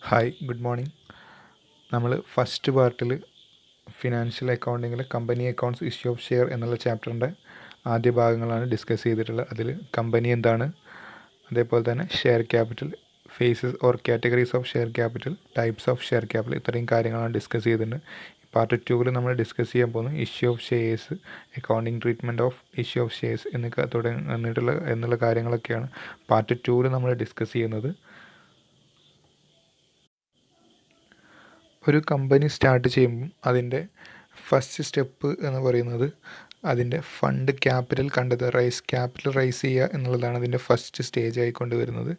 Hi, good morning. നമ്മൾ first പാർട്ടിൽ financial അക്കൗണ്ടിങ്ങിൽ company accounts issue of share എന്നുള്ള ചാപ്റ്ററിൻ്റെ ആദ്യ ഭാഗങ്ങളാണ് ഡിസ്കസ് ചെയ്തിട്ടുള്ളത്. അതിൽ കമ്പനി എന്താണ്, അതേപോലെ തന്നെ share capital, phases or categories of share capital, types of share capital, ഇത്രയും കാര്യങ്ങളാണ് ഡിസ്കസ് ചെയ്തിട്ടുണ്ട്. പാർട്ട് 2 നമ്മൾ ഡിസ്കസ് ചെയ്യാൻ പോകുന്നത് issue of shares, accounting treatment of issue of shares എന്നുള്ള കാര്യങ്ങളൊക്കെയാണ് പാർട്ട് 2 നമ്മൾ ഡിസ്കസ് ചെയ്യുന്നത്. ഒരു കമ്പനി സ്റ്റാർട്ട് ചെയ്യുമ്പം അതിൻ്റെ ഫസ്റ്റ് സ്റ്റെപ്പ് എന്ന് പറയുന്നത് അതിൻ്റെ ഫണ്ട് ക്യാപിറ്റൽ കണ്ടെത്തുക, ക്യാപിറ്റൽ റൈസ് ചെയ്യുക എന്നുള്ളതാണ് അതിൻ്റെ ഫസ്റ്റ് സ്റ്റേജ് ആയിക്കൊണ്ട് വരുന്നത്.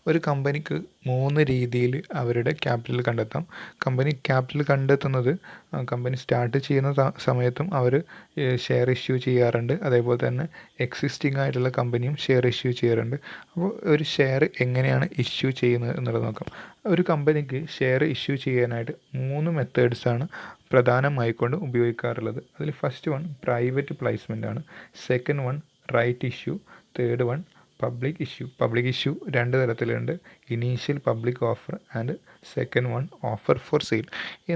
ഒരു കമ്പനിക്ക് 3 രീതിയിൽ അവരുടെ ക്യാപിറ്റൽ കണ്ടെത്താം. കമ്പനി ക്യാപിറ്റൽ കണ്ടെത്തുന്നത് കമ്പനി സ്റ്റാർട്ട് ചെയ്യുന്ന സമയത്തും അവർ ഷെയർ ഇഷ്യൂ ചെയ്യാറുണ്ട്. അതേപോലെ തന്നെ എക്സിസ്റ്റിംഗ് ആയിട്ടുള്ള കമ്പനിയും ഷെയർ ഇഷ്യൂ ചെയ്യാറുണ്ട്. അപ്പോൾ ഒരു ഷെയർ എങ്ങനെയാണ് ഇഷ്യൂ ചെയ്യുന്നത് എന്നുള്ളത് നോക്കാം. ഒരു കമ്പനിക്ക് ഷെയർ ഇഷ്യൂ ചെയ്യാനായിട്ട് 3 മെത്തേഡ്സാണ് പ്രധാനമായിക്കൊണ്ട് ഉപയോഗിക്കാറുള്ളത്. അതിൽ ഫസ്റ്റ് വൺ പ്രൈവറ്റ് പ്ലേസ്മെൻ്റ് ആണ്. Second one right issue. Third one public issue. Public issue 2 തരത്തിലുണ്ട്: initial public offer and second one offer for sale.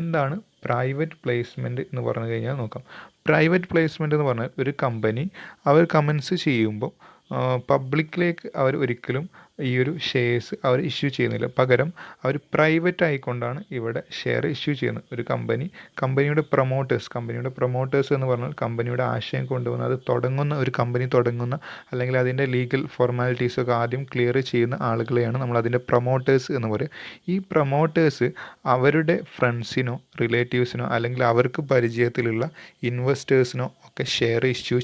എന്താണ് പ്രൈവറ്റ് പ്ലേസ്മെൻറ്റ് എന്ന് പറഞ്ഞു കഴിഞ്ഞാൽ നോക്കാം. പ്രൈവറ്റ് പ്ലേസ്മെൻറ്റ് എന്ന് പറഞ്ഞാൽ ഒരു കമ്പനി അവർ കമൻസ് ചെയ്യുമ്പോൾ പബ്ലിക്കിലേക്ക് അവർ ഒരിക്കലും ഈ ഒരു ഷെയർസ് അവർ ഇഷ്യൂ ചെയ്യുന്നില്ല. പകരം അവർ പ്രൈവറ്റ് ആയിക്കൊണ്ടാണ് ഇവിടെ ഷെയർ ഇഷ്യൂ ചെയ്യുന്നത്. ഒരു കമ്പനിയുടെ പ്രൊമോട്ടേഴ്സ് എന്ന് പറഞ്ഞാൽ കമ്പനിയുടെ ആശയം കൊണ്ടുവന്ന് അത് ഒരു കമ്പനി തുടങ്ങുന്ന അല്ലെങ്കിൽ അതിൻ്റെ ലീഗൽ ഫോർമാലിറ്റീസൊക്കെ ആദ്യം ക്ലിയർ ചെയ്യുന്ന ആളുകളെയാണ് നമ്മൾ അതിൻ്റെ പ്രൊമോട്ടേഴ്സ് എന്ന് പറയുക. ഈ പ്രൊമോട്ടേഴ്സ് അവരുടെ ഫ്രണ്ട്സിനോ റിലേറ്റീവ്സിനോ അല്ലെങ്കിൽ അവർക്ക് പരിചയത്തിലുള്ള ഇൻവെസ്റ്റേഴ്സിനോ ഒക്കെ ഷെയർ ഇഷ്യൂ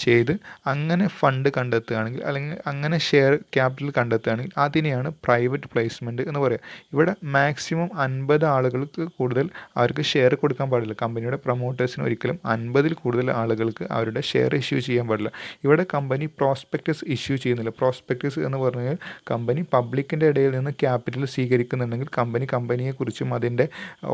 ചെയ്ത് അങ്ങനെ ഫണ്ട് കണ്ടെത്തുകയാണെങ്കിൽ അല്ലെങ്കിൽ അങ്ങനെ ഷെയർ ക്യാപിറ്റൽ കണ്ടെത്തുകയാണെങ്കിൽ അതിനെയാണ് പ്രൈവറ്റ് പ്ലേസ്മെൻറ്റ് എന്ന് പറയുക. ഇവിടെ മാക്സിമം 50 ആളുകൾക്ക് കൂടുതൽ അവർക്ക് ഷെയർ കൊടുക്കാൻ പാടില്ല. കമ്പനിയുടെ പ്രൊമോട്ടേഴ്സിന് ഒരിക്കലും 50-ൽ കൂടുതൽ ആളുകൾക്ക് അവരുടെ ഷെയർ ഇഷ്യൂ ചെയ്യാൻ പാടില്ല. ഇവിടെ കമ്പനി പ്രോസ്പെക്ടസ് ഇഷ്യൂ ചെയ്യുന്നില്ല. പ്രോസ്പെക്ടസ് എന്ന് പറഞ്ഞാൽ കമ്പനി പബ്ലിക്കിൻ്റെ ഇടയിൽ നിന്ന് ക്യാപിറ്റൽ സ്വീകരിക്കുന്നുണ്ടെങ്കിൽ കമ്പനിയെക്കുറിച്ചും അതിൻ്റെ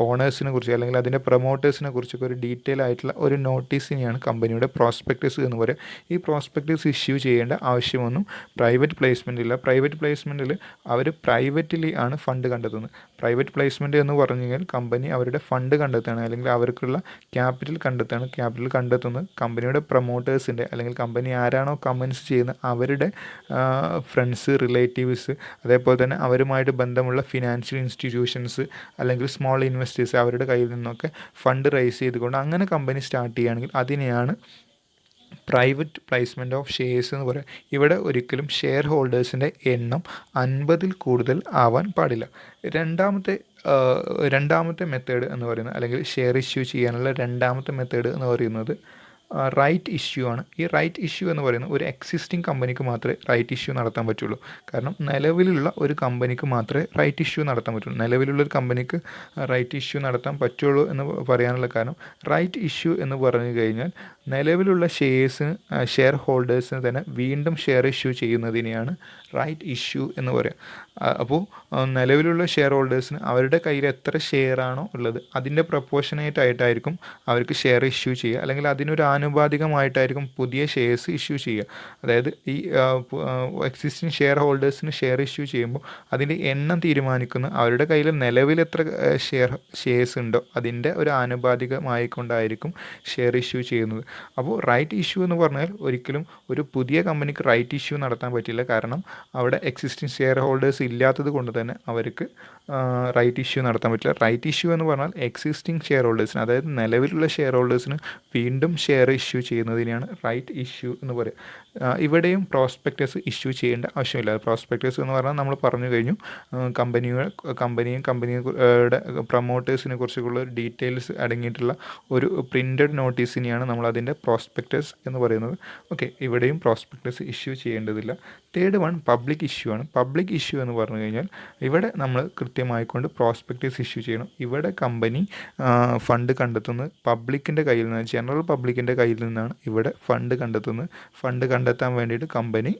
ഓണേഴ്സിനെ കുറിച്ച് അല്ലെങ്കിൽ അതിൻ്റെ പ്രൊമോട്ടേഴ്സിനെ കുറിച്ചൊക്കെ ഒരു ഡീറ്റെയിൽ ആയിട്ടുള്ള ഒരു നോട്ടീസിനെയാണ് കമ്പനിയുടെ പ്രോസ്പെക്ടസ് എന്ന് പറയുക. ഈ പ്രോസ്പെക്ടസ് ഇഷ്യൂ ചെയ്യേണ്ട ആവശ്യമൊന്നും പ്രൈവറ്റ് പ്ലേസ്മെൻറ്റില്ല. പ്രൈവറ്റ് പ്ലേസ്മെൻറ്റിൽ അവർ പ്രൈവറ്റ്ലി ആണ് ഫണ്ട് കണ്ടെത്തുന്നത്. പ്രൈവറ്റ് പ്ലേസ്മെൻറ്റ് എന്ന് പറഞ്ഞു കഴിഞ്ഞാൽ കമ്പനി അവരുടെ ഫണ്ട് കണ്ടെത്തുകയാണ് അല്ലെങ്കിൽ അവർക്കുള്ള ക്യാപിറ്റൽ കണ്ടെത്തുന്നത് കമ്പനിയുടെ പ്രൊമോട്ടേഴ്സിൻ്റെ അല്ലെങ്കിൽ കമ്പനി ആരാണോ കമൻസ് ചെയ്യുന്നത് അവരുടെ ഫ്രണ്ട്സ്, റിലേറ്റീവ്സ്, അതേപോലെ തന്നെ അവരുമായിട്ട് ബന്ധമുള്ള ഫിനാൻഷ്യൽ ഇൻസ്റ്റിറ്റ്യൂഷൻസ് അല്ലെങ്കിൽ സ്മോൾ ഇൻവെസ്റ്റേഴ്സ് അവരുടെ കയ്യിൽ നിന്നൊക്കെ ഫണ്ട് റൈസ് ചെയ്തുകൊണ്ട് അങ്ങനെ കമ്പനി സ്റ്റാർട്ട് ചെയ്യുകയാണെങ്കിൽ അതിനെയാണ് പ്രൈവറ്റ് പ്ലേസ്മെൻറ്റ് ഓഫ് ഷെയർസ് എന്ന് പറയുക. ഇവിടെ ഒരിക്കലും ഷെയർ ഹോൾഡേഴ്സിൻ്റെ എണ്ണം 50-ൽ കൂടുതൽ ആവാൻ പാടില്ല. രണ്ടാമത്തെ മെത്തേഡ് എന്ന് പറയുന്നത് അല്ലെങ്കിൽ ഷെയർ ഇഷ്യൂ ചെയ്യാനുള്ള രണ്ടാമത്തെ മെത്തേഡ് എന്ന് പറയുന്നത് റൈറ്റ് ഇഷ്യൂ ആണ്. ഈ റൈറ്റ് ഇഷ്യൂ എന്ന് പറയുന്നത് ഒരു എക്സിസ്റ്റിംഗ് കമ്പനിക്ക് മാത്രമേ റൈറ്റ് ഇഷ്യൂ നടത്താൻ പറ്റുള്ളൂ. കാരണം നിലവിലുള്ള ഒരു കമ്പനിക്ക് മാത്രമേ റൈറ്റ് ഇഷ്യൂ നടത്താൻ പറ്റുള്ളൂ. നിലവിലുള്ളൊരു കമ്പനിക്ക് റൈറ്റ് ഇഷ്യൂ നടത്താൻ പറ്റുള്ളൂ എന്ന് പറയാനുള്ള കാരണം റൈറ്റ് ഇഷ്യൂ എന്ന് പറഞ്ഞു കഴിഞ്ഞാൽ നിലവിലുള്ള ഷെയർ ഹോൾഡേഴ്സിന് തന്നെ വീണ്ടും ഷെയർ ഇഷ്യൂ ചെയ്യുന്നതിനെയാണ് റൈറ്റ് ഇഷ്യൂ എന്ന് പറയുക. അപ്പോൾ നിലവിലുള്ള ഷെയർ ഹോൾഡേഴ്സിന് അവരുടെ കയ്യിൽ എത്ര ഷെയർ ആണോ ഉള്ളത് അതിൻ്റെ പ്രൊപ്പോർഷനേറ്റ് ആയിട്ടായിരിക്കും അവർക്ക് ഷെയർ ഇഷ്യൂ ചെയ്യുക, അല്ലെങ്കിൽ അതിനൊരു ആനുപാതികമായിട്ടായിരിക്കും പുതിയ ഷെയർസ് ഇഷ്യൂ ചെയ്യുക. അതായത് ഈ എക്സിസ്റ്റിംഗ് ഷെയർ ഹോൾഡേഴ്സിന് ഷെയർ ഇഷ്യൂ ചെയ്യുമ്പോൾ അതിൻ്റെ എണ്ണം തീരുമാനിക്കുന്ന അവരുടെ കയ്യിൽ നിലവിൽ എത്ര ഷെയർസ് ഉണ്ടോ അതിൻ്റെ ഒരു ആനുപാതികമായിക്കൊണ്ടായിരിക്കും ഷെയർ ഇഷ്യൂ ചെയ്യുന്നത്. അപ്പോൾ റൈറ്റ് ഇഷ്യൂ എന്ന് പറഞ്ഞാൽ ഒരിക്കലും ഒരു പുതിയ കമ്പനിക്ക് റൈറ്റ് ഇഷ്യൂ നടത്താൻ പറ്റില്ല. കാരണം അവിടെ എക്സിസ്റ്റിംഗ് ഷെയർ ഹോൾഡേഴ്സ് ഇല്ലാത്തത് കൊണ്ട് തന്നെ അവർക്ക് റൈറ്റ് ഇഷ്യൂ നടത്താൻ പറ്റില്ല. റൈറ്റ് ഇഷ്യൂ എന്ന് പറഞ്ഞാൽ എക്സിസ്റ്റിംഗ് ഷെയർ ഹോൾഡേഴ്സിന്, അതായത് നിലവിലുള്ള ഷെയർ ഹോൾഡേഴ്സിന് വീണ്ടും ഷെയർ ഇഷ്യൂ ചെയ്യുന്നതിനെയാണ് റൈറ്റ് ഇഷ്യൂ എന്ന് പറയുക. ഇവിടെയും പ്രോസ്പെക്ടസ് ഇഷ്യൂ ചെയ്യേണ്ട ആവശ്യമില്ല. പ്രോസ്പെക്ടസ് എന്ന് പറഞ്ഞാൽ നമ്മൾ പറഞ്ഞു കഴിഞ്ഞു, കമ്പനിയുടെ പ്രൊമോട്ടേഴ്സിനെ കുറിച്ചുള്ള ഡീറ്റെയിൽസ് അടങ്ങിയിട്ടുള്ള ഒരു പ്രിൻ്റഡ് നോട്ടീസിനെയാണ് നമ്മൾ അതിൻ്റെ പ്രോസ്പെക്ടസ് എന്ന് പറയുന്നത്. ഓക്കെ, ഇവിടെയും പ്രോസ്പെക്ടസ് ഇഷ്യൂ ചെയ്യേണ്ടതില്ല. തേർഡ് വൺ പബ്ലിക് ഇഷ്യൂ ആണ്. പബ്ലിക് ഇഷ്യൂ എന്ന് പറഞ്ഞു കഴിഞ്ഞാൽ ഇവിടെ നമ്മൾ കൃത്യമായിക്കൊണ്ട് പ്രോസ്പെക്ടസ് ഇഷ്യൂ ചെയ്യണം. ഇവിടെ കമ്പനി ഫണ്ട് കണ്ടെത്തുന്നത് പബ്ലിക്കിൻ്റെ കയ്യിൽ നിന്ന്, ജനറൽ പബ്ലിക്കിൻ്റെ കയ്യിൽ നിന്നാണ് ഇവിടെ ഫണ്ട് കണ്ടെത്തുന്നത്. ഫണ്ട് കണ്ടെത്താൻ വേണ്ടിയിട്ട് കമ്പനി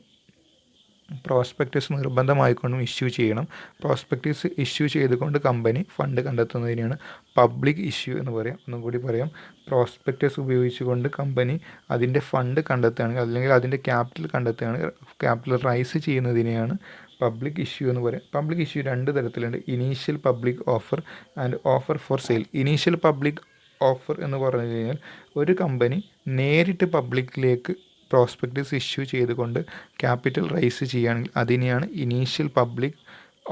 പ്രോസ്പെക്ടസ് നിർബന്ധമായിക്കൊണ്ടും ഇഷ്യൂ ചെയ്യണം. പ്രോസ്പെക്ടസ് ഇഷ്യൂ ചെയ്തുകൊണ്ട് കമ്പനി ഫണ്ട് കണ്ടെത്തുന്നതിനെയാണ് പബ്ലിക് ഇഷ്യൂ എന്ന് പറയാം. ഒന്നും കൂടി പറയാം, പ്രോസ്പെക്ടസ് ഉപയോഗിച്ചുകൊണ്ട് കമ്പനി അതിൻ്റെ ഫണ്ട് കണ്ടെത്തുകയാണെങ്കിൽ അല്ലെങ്കിൽ അതിൻ്റെ ക്യാപിറ്റൽ കണ്ടെത്തുകയാണെങ്കിൽ, ക്യാപിറ്റൽ റൈസ് ചെയ്യുന്നതിനെയാണ് പബ്ലിക് ഇഷ്യൂ എന്ന് പറയും. പബ്ലിക് ഇഷ്യൂ രണ്ട് തരത്തിലുണ്ട്, initial public offer and offer for sale. Initial public offer എന്ന് പറഞ്ഞു കഴിഞ്ഞാൽ ഒരു കമ്പനി നേരിട്ട് പബ്ലിക്കിലേക്ക് പ്രോസ്പെക്ടസ് ഇഷ്യൂ ചെയ്തുകൊണ്ട് ക്യാപിറ്റൽ റൈസ് ചെയ്യുകയാണെങ്കിൽ അതിനെയാണ് ഇനീഷ്യൽ പബ്ലിക്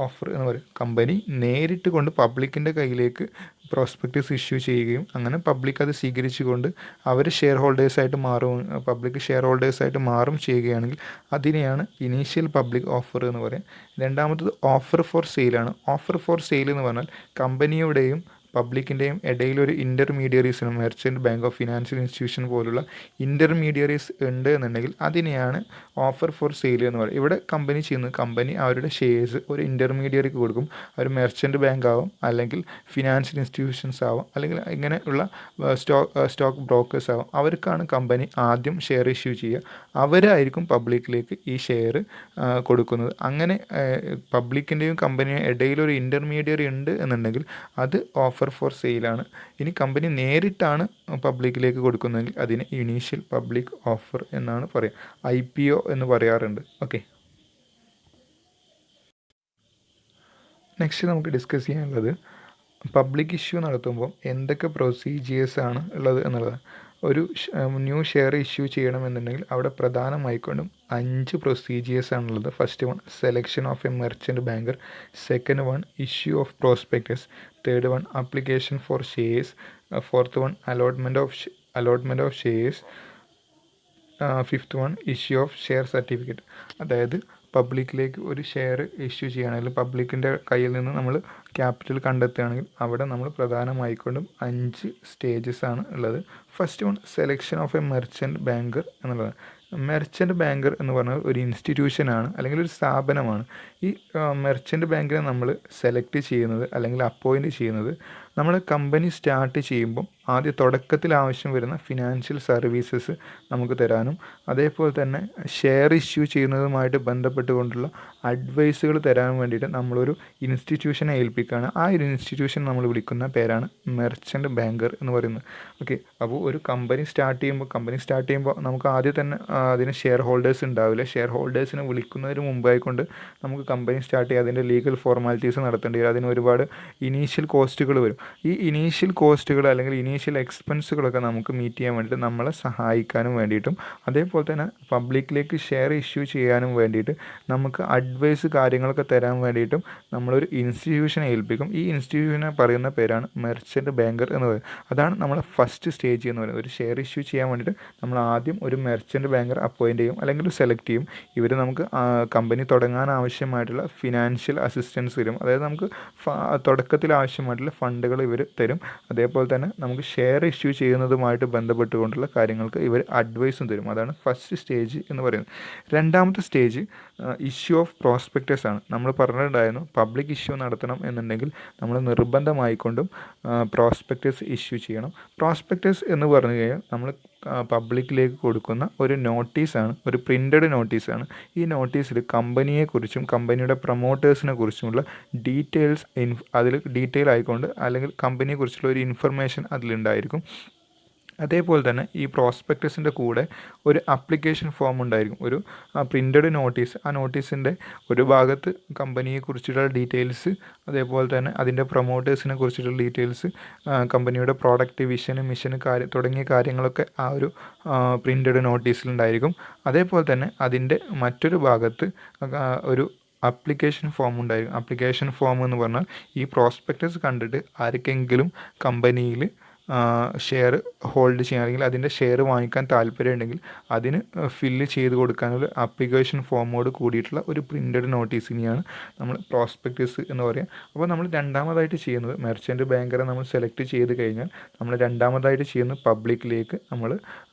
ഓഫർ എന്ന് പറയും. കമ്പനി നേരിട്ട് കൊണ്ട് പബ്ലിക്കിൻ്റെ കയ്യിലേക്ക് പ്രോസ്പെക്ടസ് ഇഷ്യൂ ചെയ്യുകയും അങ്ങനെ പബ്ലിക് അത് സ്വീകരിച്ചുകൊണ്ട് അവർ ഷെയർ ഹോൾഡേഴ്സായിട്ട് മാറും, പബ്ലിക് ഷെയർ ഹോൾഡേഴ്സായിട്ട് മാറും ചെയ്യുകയാണെങ്കിൽ അതിനെയാണ് ഇനീഷ്യൽ പബ്ലിക് ഓഫർ എന്ന് പറയും. രണ്ടാമത്തത് ഓഫർ ഫോർ സെയിലാണ്. ഓഫർ ഫോർ സെയിൽ എന്ന് പറഞ്ഞാൽ കമ്പനിയുടെയും പബ്ലിക്കിൻ്റെയും ഇടയിലൊരു ഇൻ്റർമീഡിയറീസിന് merchant bank of financial institution പോലുള്ള ഇൻ്റർമീഡിയറീസ് ഉണ്ട് എന്നുണ്ടെങ്കിൽ അതിനെയാണ് ഓഫർ ഫോർ സെയിൽ എന്ന് പറയുന്നത്. ഇവിടെ കമ്പനി ചെയ്യുന്നത്, കമ്പനി അവരുടെ ഷെയർസ് ഒരു ഇൻ്റർമീഡിയറിക്ക് കൊടുക്കും. ഒരു മെർച്ചൻറ്റ് ബാങ്ക് ആവും, അല്ലെങ്കിൽ ഫിനാൻഷ്യൽ ഇൻസ്റ്റിറ്റ്യൂഷൻസ് ആവാം, അല്ലെങ്കിൽ ഇങ്ങനെയുള്ള സ്റ്റോക്ക് ബ്രോക്കേഴ്സ് ആവാം. അവർക്കാണ് കമ്പനി ആദ്യം ഷെയർ ഇഷ്യൂ ചെയ്യുക. അവരായിരിക്കും പബ്ലിക്കിലേക്ക് ഈ ഷെയർ കൊടുക്കുന്നത്. അങ്ങനെ പബ്ലിക്കിൻ്റെയും കമ്പനിയും ഇടയിലൊരു ഇൻ്റർമീഡിയറി ഉണ്ട് എന്നുണ്ടെങ്കിൽ അത് ഓഫർ ഫോർ സെയിലാണ്. ഇനി കമ്പനി നേരിട്ടാണ് പബ്ലിക്കിലേക്ക് കൊടുക്കുന്നതെങ്കിൽ അതിന് ഇനീഷ്യൽ പബ്ലിക് ഓഫർ എന്നാണ് പറയുക. IPO എന്ന് പറയാറുണ്ട്. ഓക്കെ, നെക്സ്റ്റ് നമുക്ക് ഡിസ്കസ് ചെയ്യാനുള്ളത് പബ്ലിക് ഇഷ്യൂ നടത്തുമ്പോൾ എന്തൊക്കെ പ്രൊസീജിയേഴ്സാണ് ഉള്ളത് എന്നുള്ളതാണ്. ഒരു ന്യൂ ഷെയർ ഇഷ്യൂ ചെയ്യണമെന്നുണ്ടെങ്കിൽ അവിടെ പ്രധാനമായിക്കൊണ്ടും 5 പ്രൊസീജിയേഴ്സാണുള്ളത്. First one selection of a merchant banker, second one issue of prospectus, third one application for shares, fourth one allotment of shares, fifth one issue of share certificate. അതായത് പബ്ലിക്കിലേക്ക് ഒരു share issue ചെയ്യുകയാണെങ്കിൽ പബ്ലിക്കിൻ്റെ കയ്യിൽ നിന്ന് നമ്മൾ ക്യാപിറ്റൽ കണ്ടെത്തുകയാണെങ്കിൽ അവിടെ നമ്മൾ പ്രധാനമായിക്കൊണ്ടും 5 സ്റ്റേജസാണ് ഉള്ളത്. First one selection of a merchant banker എന്നുള്ളതാണ്. മെർച്ചൻറ്റ് ബാങ്കർ എന്ന് പറഞ്ഞാൽ ഒരു ഇൻസ്റ്റിറ്റ്യൂഷനാണ്, അല്ലെങ്കിൽ ഒരു സ്ഥാപനമാണ്. ഈ മെർച്ചൻറ്റ് ബാങ്കിനെ നമ്മൾ സെലക്ട് ചെയ്യുന്നത് അല്ലെങ്കിൽ അപ്പോയിൻറ്റ് ചെയ്യുന്നത് നമ്മൾ കമ്പനി സ്റ്റാർട്ട് ചെയ്യുമ്പം തുടക്കത്തിൽ ആവശ്യം വരുന്ന ഫിനാൻഷ്യൽ സർവീസസ് നമുക്ക് തരാനും അതേപോലെ തന്നെ ഷെയർ ഇഷ്യൂ ചെയ്യുന്നതുമായിട്ട് ബന്ധപ്പെട്ടുകൊണ്ടുള്ള അഡ്വൈസുകൾ തരാൻ വേണ്ടിയിട്ട് നമ്മളൊരു ഇൻസ്റ്റിറ്റ്യൂഷനെ ഏൽപ്പിക്കുകയാണ്. ആ ഒരു ഇൻസ്റ്റിറ്റ്യൂഷൻ നമ്മൾ വിളിക്കുന്ന പേരാണ് മെർച്ചൻറ്റ് ബാങ്കർ എന്ന് പറയുന്നത്. ഓക്കെ, അപ്പോൾ ഒരു കമ്പനി സ്റ്റാർട്ട് ചെയ്യുമ്പോൾ നമുക്ക് ആദ്യം തന്നെ അതിന് ഷെയർ ഹോൾഡേഴ്സ് ഉണ്ടാവില്ല. ഷെയർ ഹോൾഡേഴ്സിനെ വിളിക്കുന്നതിന് മുമ്പായിക്കൊണ്ട് നമുക്ക് കമ്പനി സ്റ്റാർട്ട് ചെയ്യുക, അതിൻ്റെ ലീഗൽ ഫോർമാലിറ്റീസ് നടത്തേണ്ടി വരും. അതിന് ഒരുപാട് ഇനീഷ്യൽ കോസ്റ്റുകൾ വരും. ഈ ഇനീഷ്യൽ കോസ്റ്റുകൾ അല്ലെങ്കിൽ ഇനീഷ്യൽ എക്സ്പെൻസുകളൊക്കെ നമുക്ക് മീറ്റ് ചെയ്യാൻ വേണ്ടിയിട്ട് നമ്മളെ സഹായിക്കാനും വേണ്ടിയിട്ടും അതേപോലെ തന്നെ പബ്ലിക്കിലേക്ക് ഷെയർ ഇഷ്യൂ ചെയ്യാനും വേണ്ടിയിട്ട് നമുക്ക് അഡ്വൈസ് കാര്യങ്ങളൊക്കെ തരാൻ വേണ്ടിയിട്ടും നമ്മളൊരു ഇൻസ്റ്റിറ്റ്യൂഷനെ ഏൽപ്പിക്കും. ഈ ഇൻസ്റ്റിറ്റ്യൂഷനെ പറയുന്ന പേരാണ് മെർച്ചൻറ്റ് ബാങ്കർ എന്ന് പറയുന്നത്. അതാണ് നമ്മളെ ഫസ്റ്റ് സ്റ്റേജ് എന്ന് പറയുന്നത്. ഒരു ഷെയർ ഇഷ്യൂ ചെയ്യാൻ വേണ്ടിയിട്ട് നമ്മൾ ആദ്യം ഒരു മെർച്ചൻറ്റ് ബാങ്കർ അപ്പോയിൻറ്റ് ചെയ്യും അല്ലെങ്കിൽ സെലക്ട് ചെയ്യും. ഇവർ നമുക്ക് കമ്പനി തുടങ്ങാൻ ആവശ്യമായിട്ടുള്ള ഫിനാൻഷ്യൽ അസിസ്റ്റൻസ് തരും. അതായത് നമുക്ക് തുടക്കത്തിൽ ആവശ്യമായിട്ടുള്ള ഫണ്ടുകൾ ഇവർ തരും. അതേപോലെ തന്നെ നമുക്ക് ഷെയർ ഇഷ്യൂ ചെയ്യുന്നതുമായിട്ട് ബന്ധപ്പെട്ടുകൊണ്ടുള്ള കാര്യങ്ങൾക്ക് ഇവർ അഡ്വൈസും തരും. അതാണ് ഫസ്റ്റ് സ്റ്റേജ് എന്ന് പറയുന്നത്. രണ്ടാമത്തെ സ്റ്റേജ് ഇഷ്യൂ ഓഫ് പ്രോസ്പെക്ടസ് ആണ്. നമ്മൾ പറഞ്ഞിട്ടുണ്ടായിരുന്നു പബ്ലിക് ഇഷ്യൂ നടത്തണം എന്നുണ്ടെങ്കിൽ നമ്മൾ നിർബന്ധമായിക്കൊണ്ടും പ്രോസ്പെക്ടസ് ഇഷ്യൂ ചെയ്യണം. പ്രോസ്പെക്ടസ് എന്ന് പറഞ്ഞു കഴിഞ്ഞാൽ നമ്മൾ പബ്ലിക്കിലേക്ക് കൊടുക്കുന്ന ഒരു നോട്ടീസാണ്, ഒരു പ്രിൻ്റഡ് നോട്ടീസാണ്. ഈ നോട്ടീസിൽ കമ്പനിയെക്കുറിച്ചും കമ്പനിയുടെ പ്രൊമോട്ടേഴ്സിനെ കുറിച്ചുമുള്ള ഡീറ്റെയിൽസ് അതിൽ ഡീറ്റെയിൽ ആയിക്കൊണ്ട് അല്ലെങ്കിൽ കമ്പനിയെക്കുറിച്ചുള്ള ഒരു ഇൻഫർമേഷൻ അതിലുണ്ടായിരിക്കും. അതേപോലെ തന്നെ ഈ പ്രോസ്പെക്ടസിൻ്റെ കൂടെ ഒരു അപ്ലിക്കേഷൻ ഫോം ഉണ്ടായിരിക്കും, ഒരു പ്രിൻ്റഡ് നോട്ടീസ്. ആ നോട്ടീസിൻ്റെ ഒരു ഭാഗത്ത് കമ്പനിയെക്കുറിച്ചുള്ള ഡീറ്റെയിൽസ്, അതേപോലെ തന്നെ അതിൻ്റെ പ്രൊമോട്ടേഴ്സിനെ കുറിച്ചിട്ടുള്ള ഡീറ്റെയിൽസ്, കമ്പനിയുടെ പ്രോഡക്റ്റ്, വിഷന്, മിഷന് തുടങ്ങിയ കാര്യങ്ങളൊക്കെ ആ ഒരു പ്രിൻ്റഡ് നോട്ടീസിലുണ്ടായിരിക്കും. അതേപോലെ തന്നെ അതിൻ്റെ മറ്റൊരു ഭാഗത്ത് ഒരു അപ്ലിക്കേഷൻ ഫോം ഉണ്ടായിരിക്കും. അപ്ലിക്കേഷൻ ഫോം എന്ന് പറഞ്ഞാൽ ഈ പ്രോസ്പെക്ടസ് കണ്ടിട്ട് ആർക്കെങ്കിലും കമ്പനിയിൽ ഷെയർ ഹോൾഡ് ചെയ്യാൻ അല്ലെങ്കിൽ അതിൻ്റെ ഷെയർ വാങ്ങിക്കാൻ താല്പര്യമുണ്ടെങ്കിൽ അതിന് ഫില്ല് ചെയ്ത് കൊടുക്കാനുള്ള ആപ്ലിക്കേഷൻ ഫോമോട് കൂടിയിട്ടുള്ള ഒരു പ്രിൻ്റഡ് നോട്ടീസിനെയാണ് നമ്മൾ പ്രോസ്പെക്ടസ് എന്ന് പറയുക. അപ്പോൾ നമ്മൾ രണ്ടാമതായിട്ട് ചെയ്യുന്നത് മെർച്ചൻറ്റ് ബാങ്കറെ നമ്മൾ സെലക്ട് ചെയ്ത് കഴിഞ്ഞാൽ നമ്മൾ രണ്ടാമതായിട്ട് ചെയ്യുന്നത് പബ്ലിക്കിലേക്ക് നമ്മൾ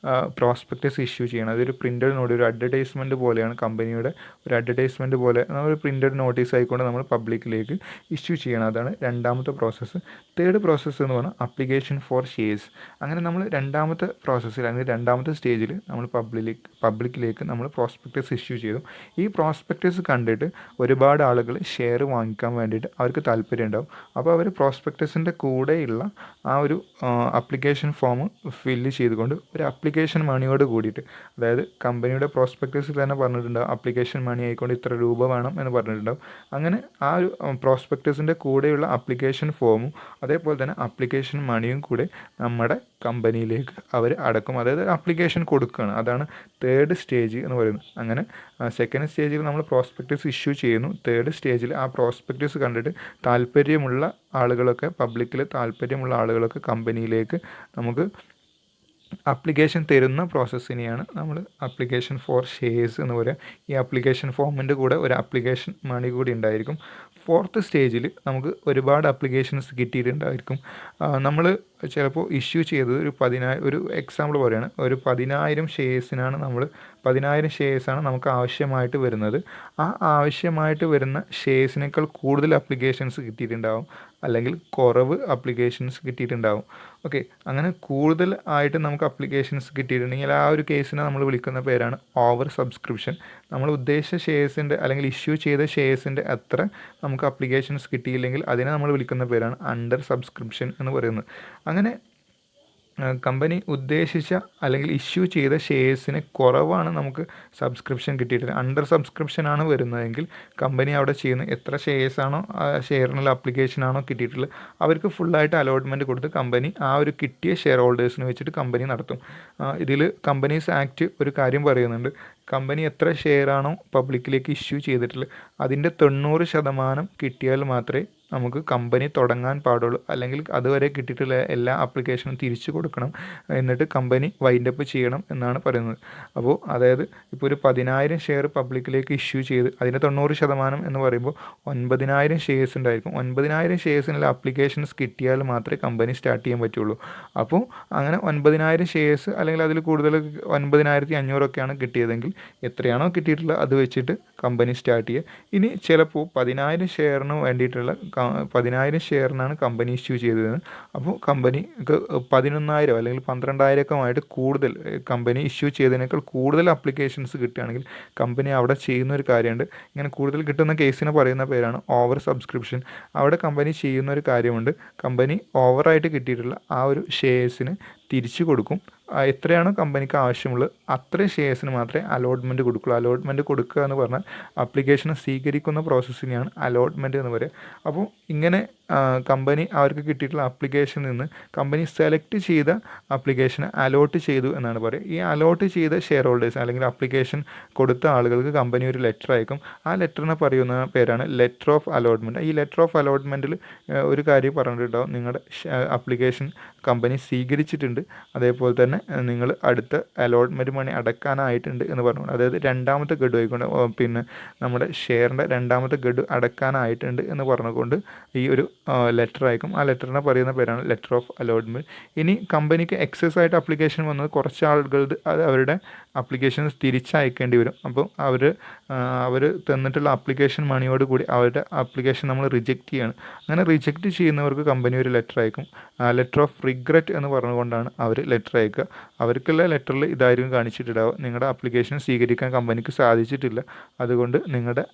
പ്രോസ്പെക്ടസ് ഇഷ്യൂ ചെയ്യണം. അതൊരു പ്രിൻ്റഡ് നോട്ട്, ഒരു അഡ്വർടൈസ്മെൻറ്റ് പോലെയാണ്, കമ്പനിയുടെ ഒരു അഡ്വർടൈസ്മെൻറ്റ് പോലെ ഒരു പ്രിൻ്റഡ് നോട്ടീസ് ആയിക്കൊണ്ട് നമ്മൾ പബ്ലിക്കിലേക്ക് ഇഷ്യൂ ചെയ്യണം. അതാണ് രണ്ടാമത്തെ പ്രോസസ്സ്. തേർഡ് പ്രോസസ്സ് എന്ന് പറഞ്ഞാൽ അപ്ലിക്കേഷൻ ഫോർ ഫോർ ഷെയർസ്. അങ്ങനെ നമ്മൾ രണ്ടാമത്തെ പ്രോസസ്സിൽ അല്ലെങ്കിൽ രണ്ടാമത്തെ സ്റ്റേജിൽ നമ്മൾ പബ്ലിക്കിലേക്ക് നമ്മൾ പ്രോസ്പെക്ടസ് ഇഷ്യൂ ചെയ്തു. ഈ പ്രോസ്പെക്ടസ് കണ്ടിട്ട് ഒരുപാട് ആളുകൾ ഷെയർ വാങ്ങിക്കാൻ വേണ്ടിയിട്ട് അവർക്ക് താല്പര്യം ഉണ്ടാവും. അപ്പോൾ അവർ പ്രോസ്പെക്ടസിൻ്റെ കൂടെയുള്ള ആ ഒരു അപ്ലിക്കേഷൻ ഫോം ഫില്ല് ചെയ്തുകൊണ്ട് ഒരു അപ്ലിക്കേഷൻ മണിയോട് കൂടിയിട്ട്, അതായത് കമ്പനിയുടെ പ്രോസ്പെക്ടസിൽ തന്നെ പറഞ്ഞിട്ടുണ്ടാവും അപ്ലിക്കേഷൻ മണി ആയിക്കൊണ്ട് ഇത്ര രൂപ വേണം എന്ന് പറഞ്ഞിട്ടുണ്ടാവും. അങ്ങനെ ആ ഒരു പ്രോസ്പെക്ടസിൻ്റെ കൂടെയുള്ള അപ്ലിക്കേഷൻ ഫോമും അതേപോലെ തന്നെ അപ്ലിക്കേഷൻ മണിയും കൂടെ നമ്മുടെ കമ്പനിയിലേക്ക് അവർ അടക്കും, അതായത് അപ്ലിക്കേഷൻ കൊടുക്കുകയാണ്. അതാണ് തേർഡ് സ്റ്റേജ് എന്ന് പറയുന്നത്. അങ്ങനെ സെക്കൻഡ് സ്റ്റേജിൽ നമ്മൾ പ്രോസ്പെക്ടസ് ഇഷ്യൂ ചെയ്യുന്നു. തേർഡ് സ്റ്റേജിൽ ആ പ്രോസ്പെക്ടസ് കണ്ടിട്ട് താല്പര്യമുള്ള ആളുകളൊക്കെ, പബ്ലിക്കിൽ താല്പര്യമുള്ള ആളുകളൊക്കെ കമ്പനിയിലേക്ക് നമുക്ക് അപ്ലിക്കേഷൻ തരുന്ന പ്രോസസ്സിനെയാണ് നമ്മൾ അപ്ലിക്കേഷൻ ഫോർ ഷെയർസ് എന്ന് പറയുക. ഈ അപ്ലിക്കേഷൻ ഫോമിൻ്റെ കൂടെ ഒരു അപ്ലിക്കേഷൻ മണി കൂടി ഉണ്ടായിരിക്കും. ഫോർത്ത് സ്റ്റേജിൽ നമുക്ക് ഒരുപാട് അപ്ലിക്കേഷൻസ് കിട്ടിയിട്ടുണ്ടായിരിക്കും. നമ്മൾ ചിലപ്പോൾ ഇഷ്യൂ ചെയ്തത് ഒരു എക്സാമ്പിൾ പറയുകയാണ്, ഒരു 10,000 ഷെയർസിനാണ് 10,000 ഷെയർസാണ് നമുക്ക് ആവശ്യമായിട്ട് വരുന്നത്. ആ ആവശ്യമായിട്ട് വരുന്ന ഷെയർസിനേക്കാൾ കൂടുതൽ അപ്ലിക്കേഷൻസ് കിട്ടിയിട്ടുണ്ടാവും, അല്ലെങ്കിൽ കുറവ് അപ്ലിക്കേഷൻസ് കിട്ടിയിട്ടുണ്ടാവും. ഓക്കെ, അങ്ങനെ കൂടുതൽ ആയിട്ട് നമുക്ക് അപ്ലിക്കേഷൻസ് കിട്ടിയിട്ടുണ്ടെങ്കിൽ ആ ഒരു കേസിനെ നമ്മൾ വിളിക്കുന്ന പേരാണ് ഓവർ സബ്സ്ക്രിപ്ഷൻ. നമ്മൾ ഉദ്ദേശിച്ച ഷെയർസിൻ്റെ അല്ലെങ്കിൽ ഇഷ്യൂ ചെയ്ത ഷെയർസിൻ്റെ അത്ര നമുക്ക് അപ്ലിക്കേഷൻസ് കിട്ടിയില്ലെങ്കിൽ അതിനെ നമ്മൾ വിളിക്കുന്ന പേരാണ് അണ്ടർ സബ്സ്ക്രിപ്ഷൻ എന്ന് പറയുന്നത്. അങ്ങനെ കമ്പനി ഉദ്ദേശിച്ച അല്ലെങ്കിൽ ഇഷ്യൂ ചെയ്ത ഷെയർസിന് കുറവാണ് നമുക്ക് സബ്സ്ക്രിപ്ഷൻ കിട്ടിയിട്ടില്ല. അണ്ടർ സബ്സ്ക്രിപ്ഷനാണ് വരുന്നതെങ്കിൽ കമ്പനി അവിടെ ചെയ്യുന്ന എത്ര ഷെയർസാണോ ഷെയറിനുള്ള അപ്ലിക്കേഷനാണോ കിട്ടിയിട്ടുള്ളത് അവർക്ക് ഫുള്ളായിട്ട് അലോട്ട്മെൻറ്റ് കൊടുത്ത് കമ്പനി ആ ഒരു കിട്ടിയ ഷെയർ ഹോൾഡേഴ്സിനെ വെച്ചിട്ട് കമ്പനി നടത്തും. ഇതിൽ കമ്പനീസ് ആക്ട് ഒരു കാര്യം പറയുന്നുണ്ട്, കമ്പനി എത്ര ഷെയറാണോ പബ്ലിക്കിലേക്ക് ഇഷ്യൂ ചെയ്തിട്ടുള്ളത് അതിൻ്റെ 90% കിട്ടിയാൽ മാത്രമേ നമുക്ക് കമ്പനി തുടങ്ങാൻ പാടുള്ളൂ. അല്ലെങ്കിൽ അതുവരെ കിട്ടിയിട്ടുള്ള എല്ലാ അപ്ലിക്കേഷനും തിരിച്ചു കൊടുക്കണം, എന്നിട്ട് കമ്പനി വൈൻഡപ്പ് ചെയ്യണം എന്നാണ് പറയുന്നത്. അപ്പോൾ അതായത് ഇപ്പോൾ ഒരു 10,000 ഷെയർ പബ്ലിക്കിലേക്ക് ഇഷ്യൂ ചെയ്ത് അതിൻ്റെ 90% എന്ന് പറയുമ്പോൾ 9,000 ഷെയർസ് ഉണ്ടായിരിക്കും. 9,000 ഷെയർസിനുള്ള അപ്ലിക്കേഷൻസ് കിട്ടിയാൽ മാത്രമേ കമ്പനി സ്റ്റാർട്ട് ചെയ്യാൻ പറ്റുള്ളൂ. അപ്പോൾ അങ്ങനെ 9,000 ഷെയർസ് അല്ലെങ്കിൽ അതിൽ കൂടുതൽ 9,500 ഒക്കെയാണ് കിട്ടിയതെങ്കിൽ എത്രയാണോ കിട്ടിയിട്ടുള്ളത് അത് വെച്ചിട്ട് കമ്പനി സ്റ്റാർട്ട് ചെയ്യുക. ഇനി ചിലപ്പോൾ 10,000 ഷെയറിന് വേണ്ടിയിട്ടുള്ള 10,000 ഷെയറിനാണ് കമ്പനി ഇഷ്യൂ ചെയ്തത്. അപ്പോൾ കമ്പനിക്ക് 11,000 അല്ലെങ്കിൽ 12,000 കൂടുതൽ കമ്പനി ഇഷ്യൂ ചെയ്തതിനേക്കാൾ കൂടുതൽ അപ്ലിക്കേഷൻസ് കിട്ടുകയാണെങ്കിൽ കമ്പനി അവിടെ ചെയ്യുന്ന ഒരു കാര്യമുണ്ട്. ഇങ്ങനെ കൂടുതൽ കിട്ടുന്ന കേസിന് പറയുന്ന പേരാണ് ഓവർ സബ്സ്ക്രിപ്ഷൻ. അവിടെ കമ്പനി ചെയ്യുന്ന ഒരു കാര്യമുണ്ട്, കമ്പനി ഓവറായിട്ട് കിട്ടിയിട്ടുള്ള ആ ഒരു ഷെയർസിന് തിരിച്ചു കൊടുക്കും. എത്രയാണോ കമ്പനിക്ക് ആവശ്യമുള്ളത് അത്രയും ഷെയർസിന് മാത്രമേ അലോട്ട്മെൻറ്റ് കൊടുക്കുള്ളൂ. അലോട്ട്മെൻറ്റ് കൊടുക്കുക എന്ന് പറഞ്ഞാൽ അപ്ലിക്കേഷനെ സ്വീകരിക്കുന്ന പ്രോസസ്സിനെയാണ് അലോട്ട്മെൻറ്റ് എന്ന് പറയുക. അപ്പോൾ ഇങ്ങനെ കമ്പനി അവർക്ക് കിട്ടിയിട്ടുള്ള അപ്ലിക്കേഷനിൽ നിന്ന് കമ്പനി സെലക്ട് ചെയ്ത അപ്ലിക്കേഷനെ അലോട്ട് ചെയ്തു എന്നാണ് പറയുക. ഈ അലോട്ട് ചെയ്ത ഷെയർ ഹോൾഡേഴ്സ് അല്ലെങ്കിൽ അപ്ലിക്കേഷൻ കൊടുത്ത ആളുകൾക്ക് കമ്പനി ഒരു ലെറ്റർ അയക്കും. ആ ലെറ്ററിനെ പറയുന്ന പേരാണ് ലെറ്റർ ഓഫ് അലോട്ട്മെൻറ്റ്. ഈ ലെറ്റർ ഓഫ് അലോട്ട്മെൻറ്റിൽ ഒരു കാര്യം പറഞ്ഞിട്ടുണ്ടാവും, നിങ്ങളുടെ അപ്ലിക്കേഷൻ കമ്പനി സ്വീകരിച്ചിട്ടുണ്ട്, അതേപോലെ തന്നെ നിങ്ങൾ അടുത്ത അലോട്ട്മെൻറ്റ് മണി അടക്കാനായിട്ടുണ്ട് എന്ന് പറഞ്ഞു. അതായത് രണ്ടാമത്തെ ഗഡു ആയിക്കൊണ്ട് പിന്നെ നമ്മുടെ ഷെയറിൻ്റെ രണ്ടാമത്തെ ഗഡു അടക്കാനായിട്ടുണ്ട് എന്ന് പറഞ്ഞുകൊണ്ട് ഈ ഒരു ലെറ്റർ അയക്കും. ആ ലെറ്ററിനെ പറയുന്ന പേരാണ് ലെറ്റർ ഓഫ് അലോട്ട്മെൻറ്റ്. ഇനി കമ്പനിക്ക് എക്സസ് ആയിട്ട് അപ്ലിക്കേഷൻ വന്നത് കുറച്ച് ആളുകളുടെ അവരുടെ അപ്ലിക്കേഷൻസ് തിരിച്ചയക്കേണ്ടി വരും. അപ്പോൾ അവർ തന്നിട്ടുള്ള അപ്ലിക്കേഷൻ മണിയോട് കൂടി അവരുടെ അപ്ലിക്കേഷൻ നമ്മൾ റിജക്റ്റ് ചെയ്യണം. അങ്ങനെ റിജക്റ്റ് ചെയ്യുന്നവർക്ക് കമ്പനി ഒരു ലെറ്റർ അയക്കും. ലെറ്റർ ഓഫ് റിഗ്രറ്റ് എന്ന് പറഞ്ഞുകൊണ്ടാണ് അവർ ലെറ്റർ അയക്കുക. അവർക്കുള്ള ലെറ്ററിൽ ഇതായിരിക്കും കാണിച്ചിട്ടുണ്ടാവുക, നിങ്ങളുടെ അപ്ലിക്കേഷൻ സ്വീകരിക്കാൻ കമ്പനിക്ക് സാധിച്ചിട്ടില്ല, അതുകൊണ്ട് നിങ്ങളുടെ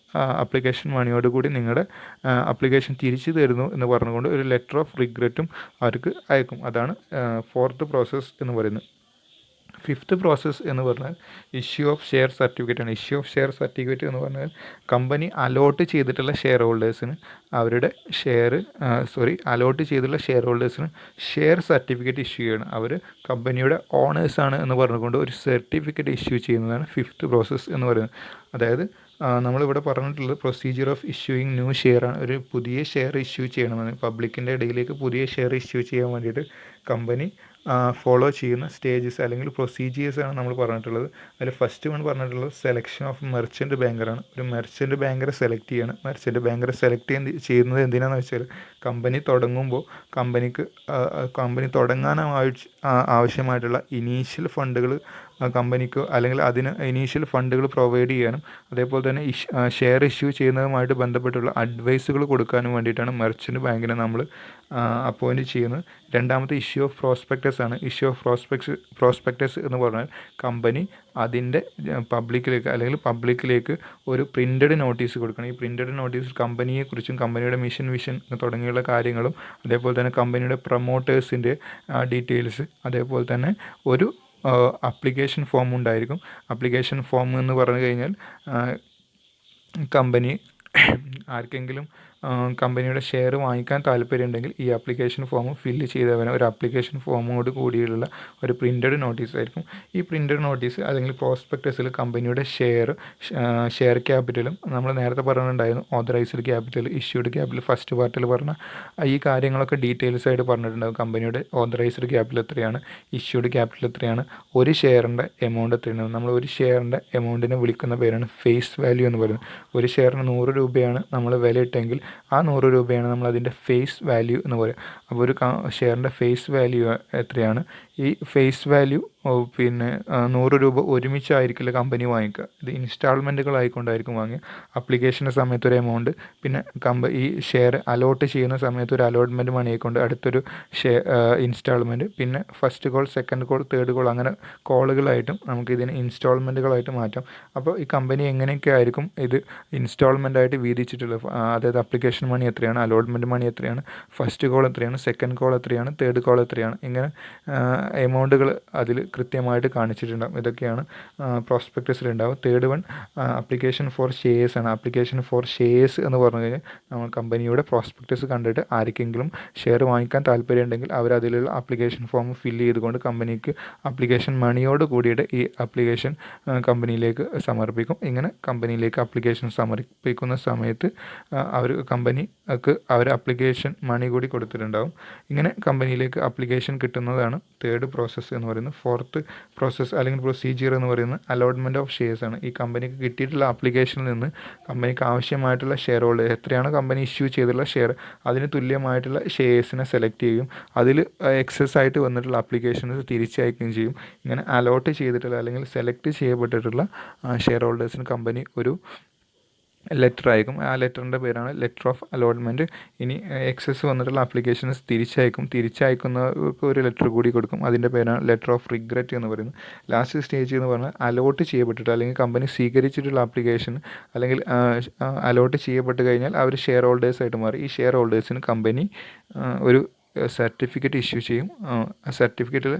അപ്ലിക്കേഷൻ മണിയോട് കൂടി നിങ്ങളുടെ അപ്ലിക്കേഷൻ തിരിച്ചു തരുന്നു എന്ന് പറഞ്ഞുകൊണ്ട് ഒരു ലെറ്റർ ഓഫ് റിഗ്രറ്റും അവർക്ക് അയക്കും. അതാണ് ഫോർത്ത് പ്രോസസ്സ് എന്ന് പറയുന്നത്. ഫിഫ്ത്ത് പ്രോസസ്സ് എന്ന് പറഞ്ഞാൽ ഇഷ്യൂ ഓഫ് ഷെയർ സർട്ടിഫിക്കറ്റാണ്. ഇഷ്യൂ ഓഫ് ഷെയർ സർട്ടിഫിക്കറ്റ് എന്ന് പറഞ്ഞാൽ കമ്പനി അലോട്ട് ചെയ്തിട്ടുള്ള ഷെയർ ഹോൾഡേഴ്സിന് അവരുടെ അലോട്ട് ചെയ്തിട്ടുള്ള ഷെയർ ഹോൾഡേഴ്സിന് ഷെയർ സർട്ടിഫിക്കറ്റ് ഇഷ്യൂ ചെയ്യണം. അവർ കമ്പനിയുടെ ഓണേഴ്സാണ് എന്ന് പറഞ്ഞുകൊണ്ട് ഒരു സർട്ടിഫിക്കറ്റ് ഇഷ്യൂ ചെയ്യുന്നതാണ് ഫിഫ്ത്ത് പ്രോസസ്സ് എന്ന് പറയുന്നത്. അതായത് നമ്മളിവിടെ പറഞ്ഞിട്ടുള്ളത് procedure of issuing new share ആണ്. ഒരു പുതിയ ഷെയർ ഇഷ്യൂ ചെയ്യണമെന്ന്, പബ്ലിക്കിൻ്റെ ഇടയിലേക്ക് പുതിയ ഷെയർ ഇഷ്യൂ ചെയ്യാൻ വേണ്ടിയിട്ട് കമ്പനി ഫോളോ ചെയ്യുന്ന സ്റ്റേജസ് അല്ലെങ്കിൽ പ്രൊസീജിയേഴ്സാണ് നമ്മൾ പറഞ്ഞിട്ടുള്ളത്. അതിൽ ഫസ്റ്റ് വൺ പറഞ്ഞിട്ടുള്ളത് സെലക്ഷൻ ഓഫ് മെർച്ചൻറ്റ് ബാങ്കറാണ്. ഒരു മെർച്ചൻറ്റ് ബാങ്കറെ സെലക്ട് ചെയ്യണം. മെർച്ചൻറ്റ് ബാങ്കറെ സെലക്ട് ചെയ്യുന്നത് എന്തിനാണെന്ന് വെച്ചാൽ കമ്പനി തുടങ്ങുമ്പോൾ കമ്പനി തുടങ്ങാൻ ആവശ്യമായിട്ടുള്ള ഇനീഷ്യൽ ഫണ്ടുകൾ കമ്പനിക്കോ അല്ലെങ്കിൽ അതിന് ഇനീഷ്യൽ ഫണ്ടുകൾ പ്രൊവൈഡ് ചെയ്യാനും അതേപോലെ തന്നെ ഷെയർ ഇഷ്യൂ ചെയ്യുന്നതുമായിട്ട് ബന്ധപ്പെട്ടുള്ള അഡ്വൈസുകൾ കൊടുക്കാനും വേണ്ടിയിട്ടാണ് മെർച്ചൻ്റ് ബാങ്കിനെ നമ്മൾ അപ്പോയിൻറ്റ് ചെയ്യുന്നത്. രണ്ടാമത്തെ ഇഷ്യൂ ഓഫ് പ്രോസ്പെക്ടസ് ആണ്. ഇഷ്യൂ ഓഫ് പ്രോസ്പെക്ടസ് എന്ന് പറഞ്ഞാൽ കമ്പനി അതിൻ്റെ പബ്ലിക്കിലേക്ക് ഒരു പ്രിൻ്റഡ് നോട്ടീസ് കൊടുക്കണം. ഈ പ്രിൻ്റഡ് നോട്ടീസ് കമ്പനിയെക്കുറിച്ചും കമ്പനിയുടെ മിഷൻ വിഷൻ തുടങ്ങിയുള്ള കാര്യങ്ങളും അതേപോലെ തന്നെ കമ്പനിയുടെ പ്രൊമോട്ടേഴ്സിൻ്റെ ഡീറ്റെയിൽസ് അതേപോലെ തന്നെ ഒരു അപ്ലിക്കേഷൻ ഫോം ഉണ്ടായിരിക്കും. അപ്ലിക്കേഷൻ ഫോം എന്ന് പറഞ്ഞു കഴിഞ്ഞാൽ കമ്പനി ആർക്കെങ്കിലും കമ്പനിയുടെ ഷെയർ വാങ്ങിക്കാൻ താല്പര്യമുണ്ടെങ്കിൽ ഈ ആപ്ലിക്കേഷൻ ഫോം ഫില്ല് ചെയ്തവന് ഒരു ആപ്ലിക്കേഷൻ ഫോമോട് കൂടിയുള്ള ഒരു പ്രിൻ്റഡ് നോട്ടീസ് ആയിരിക്കും. ഈ പ്രിൻ്റഡ് നോട്ടീസ് അല്ലെങ്കിൽ പ്രോസ്പെക്ടസിൽ കമ്പനിയുടെ ഷെയർ ക്യാപിറ്റലും നമ്മൾ നേരത്തെ പറഞ്ഞിട്ടുണ്ടായിരുന്നു authorised capital, issued capital, first പാർട്ടിൽ പറഞ്ഞ ഈ കാര്യങ്ങളൊക്കെ ഡീറ്റെയിൽസ് ആയിട്ട് പറഞ്ഞിട്ടുണ്ടാകും. കമ്പനിയുടെ ഓതറൈസ്ഡ് ക്യാപിറ്റൽ എത്രയാണ്, ഇഷ്യൂഡ് ക്യാപിറ്റൽ എത്രയാണ്, ഒരു ഷെയറിൻ്റെ എമൗണ്ട് എത്രയാണ്. നമ്മൾ ഒരു ഷെയറിൻ്റെ എമൗണ്ടിനെ വിളിക്കുന്ന പേരാണ് ഫേസ് വാല്യൂ എന്ന് പറയുന്നത്. ഒരു ഷെയറിന് 100 രൂപയാണ് നമ്മൾ വിലയിട്ടെങ്കിൽ ആ 100 രൂപയാണ് നമ്മൾ അതിൻ്റെ ഫേസ് വാല്യൂ എന്ന് പറയുക. അപ്പോൾ ഒരു ഷെയറിൻ്റെ ഫേസ് വാല്യൂ എത്രയാണ്? ഈ ഫേസ് വാല്യൂ 100 രൂപ ഒരുമിച്ചായിരിക്കില്ല കമ്പനി വാങ്ങിക്കുക. ഇത് ഇൻസ്റ്റാൾമെൻറ്റുകളായിക്കൊണ്ടായിരിക്കും വാങ്ങുക. അപ്ലിക്കേഷൻ്റെ സമയത്ത് ഒരു എമൗണ്ട്, പിന്നെ ഈ ഷെയർ അലോട്ട് ചെയ്യുന്ന സമയത്ത് ഒരു അലോട്ട്മെൻറ്റ് മണി ആയിക്കൊണ്ട് അടുത്തൊരു ഇൻസ്റ്റാൾമെൻറ്റ്, പിന്നെ first call, second call, third call, അങ്ങനെ കോളുകളായിട്ടും നമുക്ക് ഇതിനെ ഇൻസ്റ്റാൾമെൻറ്റുകളായിട്ട് മാറ്റാം. അപ്പോൾ ഈ കമ്പനി എങ്ങനെയൊക്കെ ആയിരിക്കും ഇത് ഇൻസ്റ്റാൾമെൻറ്റായിട്ട് വീതിച്ചിട്ടുള്ളത്, അതായത് അപ്ലിക്കേഷൻ മണി എത്രയാണ്, അലോട്ട്മെൻറ്റ് മണി എത്രയാണ്, ഫസ്റ്റ് കോൾ എത്രയാണ്, സെക്കൻഡ് കോൾ എത്രയാണ്, തേർഡ് കോൾ എത്രയാണ്, ഇങ്ങനെ എമൗണ്ടുകൾ അതിൽ കൃത്യമായിട്ട് കാണിച്ചിട്ടുണ്ടാകും. ഇതൊക്കെയാണ് പ്രോസ്പെക്ടസിലുണ്ടാവും. Third one application for shares ആണ്. ആപ്ലിക്കേഷൻ ഫോർ ഷെയർസ് എന്ന് പറഞ്ഞു കഴിഞ്ഞാൽ നമ്മൾ കമ്പനിയുടെ പ്രോസ്പെക്ടസ് കണ്ടിട്ട് ആർക്കെങ്കിലും ഷെയർ വാങ്ങിക്കാൻ താല്പര്യമുണ്ടെങ്കിൽ അവർ അതിലുള്ള ആപ്ലിക്കേഷൻ ഫോം ഫില്ല് ചെയ്തുകൊണ്ട് കമ്പനിക്ക് ആപ്ലിക്കേഷൻ മണിയോട് കൂടിയിട്ട് ഈ ആപ്ലിക്കേഷൻ കമ്പനിയിലേക്ക് സമർപ്പിക്കും. ഇങ്ങനെ കമ്പനിയിലേക്ക് ആപ്ലിക്കേഷൻ സമർപ്പിക്കുന്ന സമയത്ത് കമ്പനിക്ക് അവർ ആപ്ലിക്കേഷൻ മണി കൂടി കൊടുത്തിട്ടുണ്ടാകും. ഇങ്ങനെ കമ്പനിയിലേക്ക് ആപ്ലിക്കേഷൻ കിട്ടുന്നതാണ് തേർഡ് പ്രോസസ്സ് എന്ന് പറയുന്നത്. ഫോർത്ത് പ്രോസസ്സ് അല്ലെങ്കിൽ പ്രൊസീജിയർ എന്ന് പറയുന്നത് അലോട്ട്മെൻറ്റ് ഓഫ് ഷെയർസ് ആണ്. ഈ കമ്പനിക്ക് കിട്ടിയിട്ടുള്ള ആപ്ലിക്കേഷനിൽ നിന്ന് കമ്പനിക്ക് ആവശ്യമായിട്ടുള്ള ഷെയർ ഹോൾഡർ എത്രയാണ് കമ്പനി ഇഷ്യൂ ചെയ്തിട്ടുള്ള ഷെയർ, അതിന് തുല്യമായിട്ടുള്ള ഷെയർസിനെ സെലക്ട് ചെയ്യും. അതിൽ എക്സസ് ആയിട്ട് വന്നിട്ടുള്ള ആപ്ലിക്കേഷൻസ് തിരിച്ചയക്കുകയും ചെയ്യും. ഇങ്ങനെ അലോട്ട് ചെയ്തിട്ടുള്ള അല്ലെങ്കിൽ സെലക്ട് ചെയ്യപ്പെട്ടിട്ടുള്ള ഷെയർ ഹോൾഡേഴ്സിന് കമ്പനി ഒരു ലെറ്റർ അയക്കും. ആ ലെറ്ററിൻ്റെ പേരാണ് ലെറ്റർ ഓഫ് അലോട്ട്മെൻറ്റ്. ഇനി എക്സസ് വന്നിട്ടുള്ള ആപ്ലിക്കേഷൻസ് തിരിച്ചയക്കുന്നവർക്ക് ഒരു ലെറ്റർ കൂടി കൊടുക്കും. അതിൻ്റെ പേരാണ് ലെറ്റർ ഓഫ് റിഗ്രറ്റ് എന്ന് പറയുന്നത്. ലാസ്റ്റ് സ്റ്റേജ് എന്ന് പറഞ്ഞാൽ അലോട്ട് ചെയ്യപ്പെട്ടിട്ട് അല്ലെങ്കിൽ കമ്പനി സ്വീകരിച്ചിട്ടുള്ള ആപ്ലിക്കേഷൻ അല്ലെങ്കിൽ അലോട്ട് ചെയ്യപ്പെട്ട് കഴിഞ്ഞാൽ അവർ ഷെയർ ഹോൾഡേഴ്സായിട്ട് മാറി. ഈ ഷെയർ ഹോൾഡേഴ്സിന് കമ്പനി ഒരു സർട്ടിഫിക്കറ്റ് ഇഷ്യൂ ചെയ്യും. സർട്ടിഫിക്കറ്റിൽ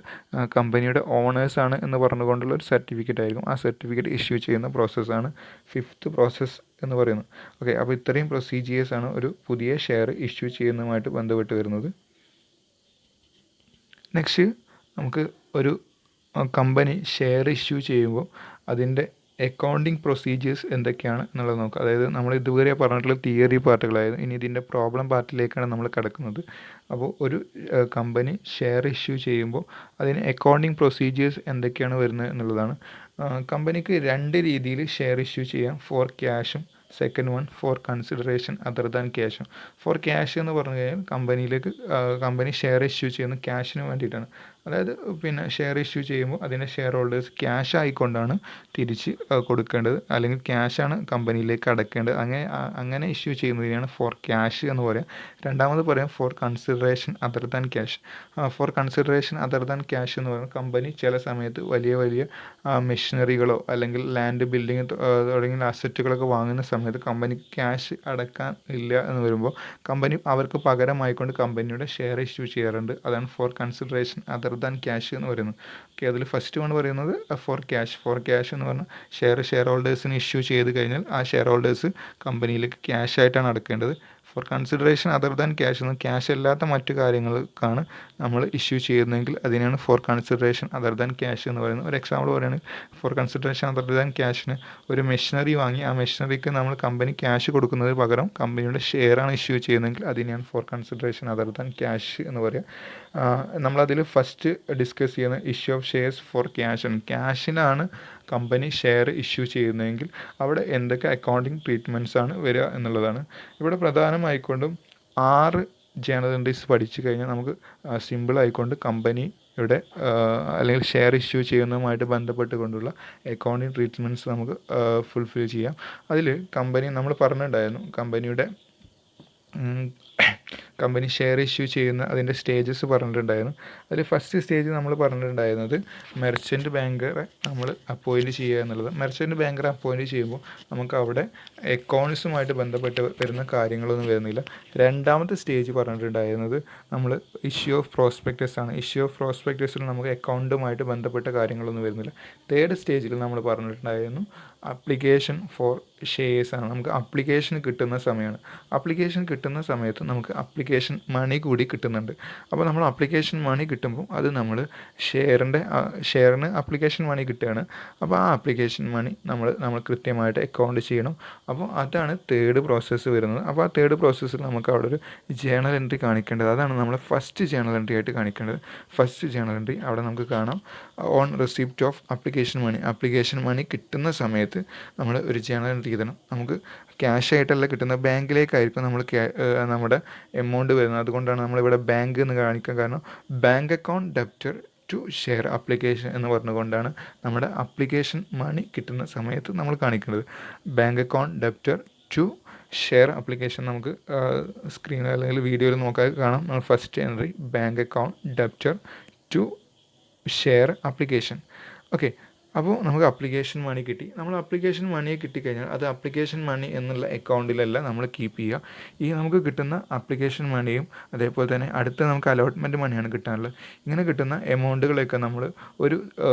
കമ്പനിയുടെ ഓണേഴ്സാണ് എന്ന് പറഞ്ഞുകൊണ്ടുള്ള ഒരു സർട്ടിഫിക്കറ്റ് ആയിരിക്കും. ആ സർട്ടിഫിക്കറ്റ് ഇഷ്യൂ ചെയ്യുന്ന പ്രോസസ്സാണ് ഫിഫ്ത്ത് പ്രോസസ്സ് എന്ന് പറയുന്നത്. ഓക്കെ, അപ്പോൾ ഇത്രയും പ്രൊസീജിയേഴ്സാണ് ഒരു പുതിയ ഷെയർ ഇഷ്യൂ ചെയ്യുന്നതുമായിട്ട് ബന്ധപ്പെട്ട് വരുന്നത്. നെക്സ്റ്റ് നമുക്ക് ഒരു കമ്പനി ഷെയർ ഇഷ്യൂ ചെയ്യുമ്പോൾ അതിൻ്റെ അക്കൗണ്ടിങ് പ്രൊസീജിയേഴ്സ് എന്തൊക്കെയാണ് എന്നുള്ളത് നോക്കുക. അതായത് നമ്മൾ ഇതുവരെ പറഞ്ഞിട്ടുള്ള തിയറി പാർട്ടുകളായിരുന്നു. ഇനി ഇതിൻ്റെ പ്രോബ്ലം പാർട്ടിലേക്കാണ് നമ്മൾ കിടക്കുന്നത്. അപ്പോൾ ഒരു കമ്പനി ഷെയർ ഇഷ്യൂ ചെയ്യുമ്പോൾ അതിന് അക്കൗണ്ടിങ് പ്രൊസീജിയേഴ്സ് എന്തൊക്കെയാണ് വരുന്നത് എന്നുള്ളതാണ്. കമ്പനിക്ക് 2 രീതിയിൽ ഷെയർ ഇഷ്യൂ ചെയ്യാം. ഫോർ ക്യാഷും second one four consideration other than ക്യാഷും. ഫോർ ക്യാഷ് എന്ന് പറഞ്ഞു കഴിഞ്ഞാൽ കമ്പനി ഷെയർ ഇഷ്യൂ ചെയ്യുന്നത് ക്യാഷിന് വേണ്ടിയിട്ടാണ്. അതായത് ഷെയർ ഇഷ്യൂ ചെയ്യുമ്പോൾ അതിൻ്റെ ഷെയർ ഹോൾഡേഴ്സ് ക്യാഷ് ആയിക്കൊണ്ടാണ് തിരിച്ച് കൊടുക്കേണ്ടത്, അല്ലെങ്കിൽ ക്യാഷാണ് കമ്പനിയിലേക്ക് അടയ്ക്കേണ്ടത്. അങ്ങനെ ഇഷ്യൂ ചെയ്യുന്നതിനാണ് ഫോർ ക്യാഷ് എന്ന് പറയാം. രണ്ടാമത് പറയാം four consideration other than cash. Four consideration other than cash എന്ന് പറയുന്നത് കമ്പനി ചില സമയത്ത് വലിയ മെഷീനറികളോ അല്ലെങ്കിൽ ലാൻഡ് ബിൽഡിങ് തുടങ്ങിയ അസറ്റുകളൊക്കെ വാങ്ങുന്ന സമയത്ത് കമ്പനിക്ക് ക്യാഷ് അടക്കാൻ ഇല്ല എന്ന് വരുമ്പോൾ കമ്പനി അവർക്ക് പകരമായിക്കൊണ്ട് കമ്പനിയുടെ ഷെയർ ഇഷ്യൂ ചെയ്യാറുണ്ട്. അതാണ് four consideration other than cash എന്ന് പറയുന്നത്. ഓക്കെ, അതിൽ ഫസ്റ്റ് വൺ പറയുന്നത് ഫോർ ക്യാഷ് എന്ന് പറഞ്ഞാൽ ഷെയർ ഹോൾഡേഴ്സിന് ഇഷ്യൂ ചെയ്ത് കഴിഞ്ഞാൽ ആ ഷെയർ ഹോൾഡേഴ്സ് കമ്പനിയിലേക്ക് ക്യാഷ് ആയിട്ടാണ് അടക്കേണ്ടത്. For consideration other than cash എന്ന് ക്യാഷ് അല്ലാത്ത മറ്റു കാര്യങ്ങൾക്കാണ് നമ്മൾ ഇഷ്യൂ ചെയ്യുന്നതെങ്കിൽ അതിനാണ് for consideration other than cash എന്ന് പറയുന്നത്. ഒരു എക്സാമ്പിൾ പറയുകയാണെങ്കിൽ ഫോർ കൺസിഡറേഷൻ അതർ ദാൻ ക്യാഷിന് ഒരു മെഷീനറി വാങ്ങി ആ മെഷീനറിക്ക് നമ്മൾ കമ്പനി ക്യാഷ് കൊടുക്കുന്നതിന് പകരം കമ്പനിയുടെ ഷെയറാണ് ഇഷ്യൂ ചെയ്യുന്നതെങ്കിൽ അതിനെയാണ് four consideration other than cash എന്ന് പറയുക. നമ്മളതിൽ ഫസ്റ്റ് ഡിസ്കസ് ചെയ്യുന്ന issue of shares for cash ആണ്. ക്യാഷിനാണ് കമ്പനി ഷെയർ ഇഷ്യൂ ചെയ്യുന്നതെങ്കിൽ അവിടെ എന്തൊക്കെ അക്കൗണ്ടിങ് ട്രീറ്റ്മെൻറ്റ്സ് ആണ് വരിക എന്നുള്ളതാണ്. ഇവിടെ പ്രധാനമായിക്കൊണ്ടും 6 ജേണൽ എൻട്രീസ് പഠിച്ചു കഴിഞ്ഞാൽ നമുക്ക് സിമ്പിളായിക്കൊണ്ട് കമ്പനി ഇവിടെ അല്ലെങ്കിൽ ഷെയർ ഇഷ്യൂ ചെയ്യുന്നതുമായിട്ട് ബന്ധപ്പെട്ടുകൊണ്ടുള്ള അക്കൗണ്ടിങ് ട്രീറ്റ്മെൻറ്റ്സ് നമുക്ക് ഫുൾഫിൽ ചെയ്യാം. അതിൽ കമ്പനി നമ്മൾ പറഞ്ഞിട്ടുണ്ടായിരുന്നു, കമ്പനി ഷെയർ ഇഷ്യൂ ചെയ്യുന്ന അതിൻ്റെ സ്റ്റേജസ് പറഞ്ഞിട്ടുണ്ടായിരുന്നു. അതിൽ ഫസ്റ്റ് സ്റ്റേജ് നമ്മൾ പറഞ്ഞിട്ടുണ്ടായിരുന്നത് മെർച്ചൻറ്റ് ബാങ്കറെ നമ്മൾ അപ്പോയിൻറ്റ് ചെയ്യുക എന്നുള്ളത്. മെർച്ചൻറ്റ് ബാങ്കറെ അപ്പോയിൻറ്റ് ചെയ്യുമ്പോൾ നമുക്ക് അവിടെ അക്കൗണ്ട്സുമായിട്ട് ബന്ധപ്പെട്ട് വരുന്ന കാര്യങ്ങളൊന്നും വരുന്നില്ല. രണ്ടാമത്തെ സ്റ്റേജ് പറഞ്ഞിട്ടുണ്ടായിരുന്നത് നമ്മൾ ഇഷ്യൂ ഓഫ് പ്രോസ്പെക്ടസ് ആണ്. ഇഷ്യൂ ഓഫ് പ്രോസ്പെക്ടസിൽ നമുക്ക് അക്കൗണ്ടുമായിട്ട് ബന്ധപ്പെട്ട കാര്യങ്ങളൊന്നും വരുന്നില്ല. തേർഡ് സ്റ്റേജിൽ നമ്മൾ പറഞ്ഞിട്ടുണ്ടായിരുന്നു അപ്ലിക്കേഷൻ ഫോർ ഷെയർസ് ആണ്. നമുക്ക് അപ്ലിക്കേഷൻ കിട്ടുന്ന സമയമാണ്. അപ്ലിക്കേഷൻ കിട്ടുന്ന സമയത്ത് നമുക്ക് അപ്ലിക്കേഷൻ മണി കൂടി കിട്ടുന്നുണ്ട്. അപ്പോൾ നമ്മൾ അപ്ലിക്കേഷൻ മണി കിട്ടുമ്പോൾ അത് നമ്മൾ ഷെയറിന് അപ്ലിക്കേഷൻ മണി കിട്ടുകയാണ്. അപ്പോൾ ആ അപ്ലിക്കേഷൻ മണി നമ്മൾ കൃത്യമായിട്ട് അക്കൗണ്ട് ചെയ്യണം. അപ്പോൾ അതാണ് തേർഡ് പ്രോസസ്സ് വരുന്നത്. അപ്പോൾ ആ തേർഡ് പ്രോസസ്സിൽ നമുക്ക് അവിടെ ഒരു ജേണൽ എൻട്രി കാണിക്കേണ്ടത്. അതാണ് നമ്മൾ ഫസ്റ്റ് ജേണൽ എൻട്രി ആയിട്ട് കാണിക്കേണ്ടത്. ഫസ്റ്റ് ജേണൽ എൻട്രി അവിടെ നമുക്ക് കാണാം, on receipt of application money. Application money കിട്ടുന്ന സമയത്ത് നമ്മൾ ഒരു ജേണൽ എൻട്രി ചെയ്യണം. നമുക്ക് ക്യാഷ് ആയിട്ടല്ല കിട്ടുന്നത്, ബാങ്കിലേക്കായിരിക്കും നമ്മുടെ എമൗണ്ട് വരുന്നത്. അതുകൊണ്ടാണ് നമ്മളിവിടെ ബാങ്ക് എന്ന് കാണിക്കുക. കാരണം bank account debtor to share application എന്ന് പറഞ്ഞുകൊണ്ടാണ് നമ്മുടെ അപ്ലിക്കേഷൻ മണി കിട്ടുന്ന സമയത്ത് നമ്മൾ കാണിക്കുന്നത്. Bank account debtor to share application നമുക്ക് സ്ക്രീനിൽ അല്ലെങ്കിൽ വീഡിയോയിൽ നോക്കാൻ കാണാം. നമ്മൾ first entry bank account debtor to share application. Okay, അപ്പോൾ നമുക്ക് അപ്ലിക്കേഷൻ മണി കിട്ടി. നമ്മൾ അപ്ലിക്കേഷൻ മണിയെ കിട്ടിക്കഴിഞ്ഞാൽ അത് അപ്ലിക്കേഷൻ മണി എന്നുള്ള അക്കൗണ്ടിലല്ല നമ്മൾ കീപ്പ് ചെയ്യുക. ഈ നമുക്ക് കിട്ടുന്ന അപ്ലിക്കേഷൻ മണിയും അതേപോലെ തന്നെ അടുത്ത നമുക്ക് അലോട്ട്മെൻറ്റ് മണിയാണ് കിട്ടാനുള്ളത്. ഇങ്ങനെ കിട്ടുന്ന എമൗണ്ടുകളൊക്കെ നമ്മൾ ഒരു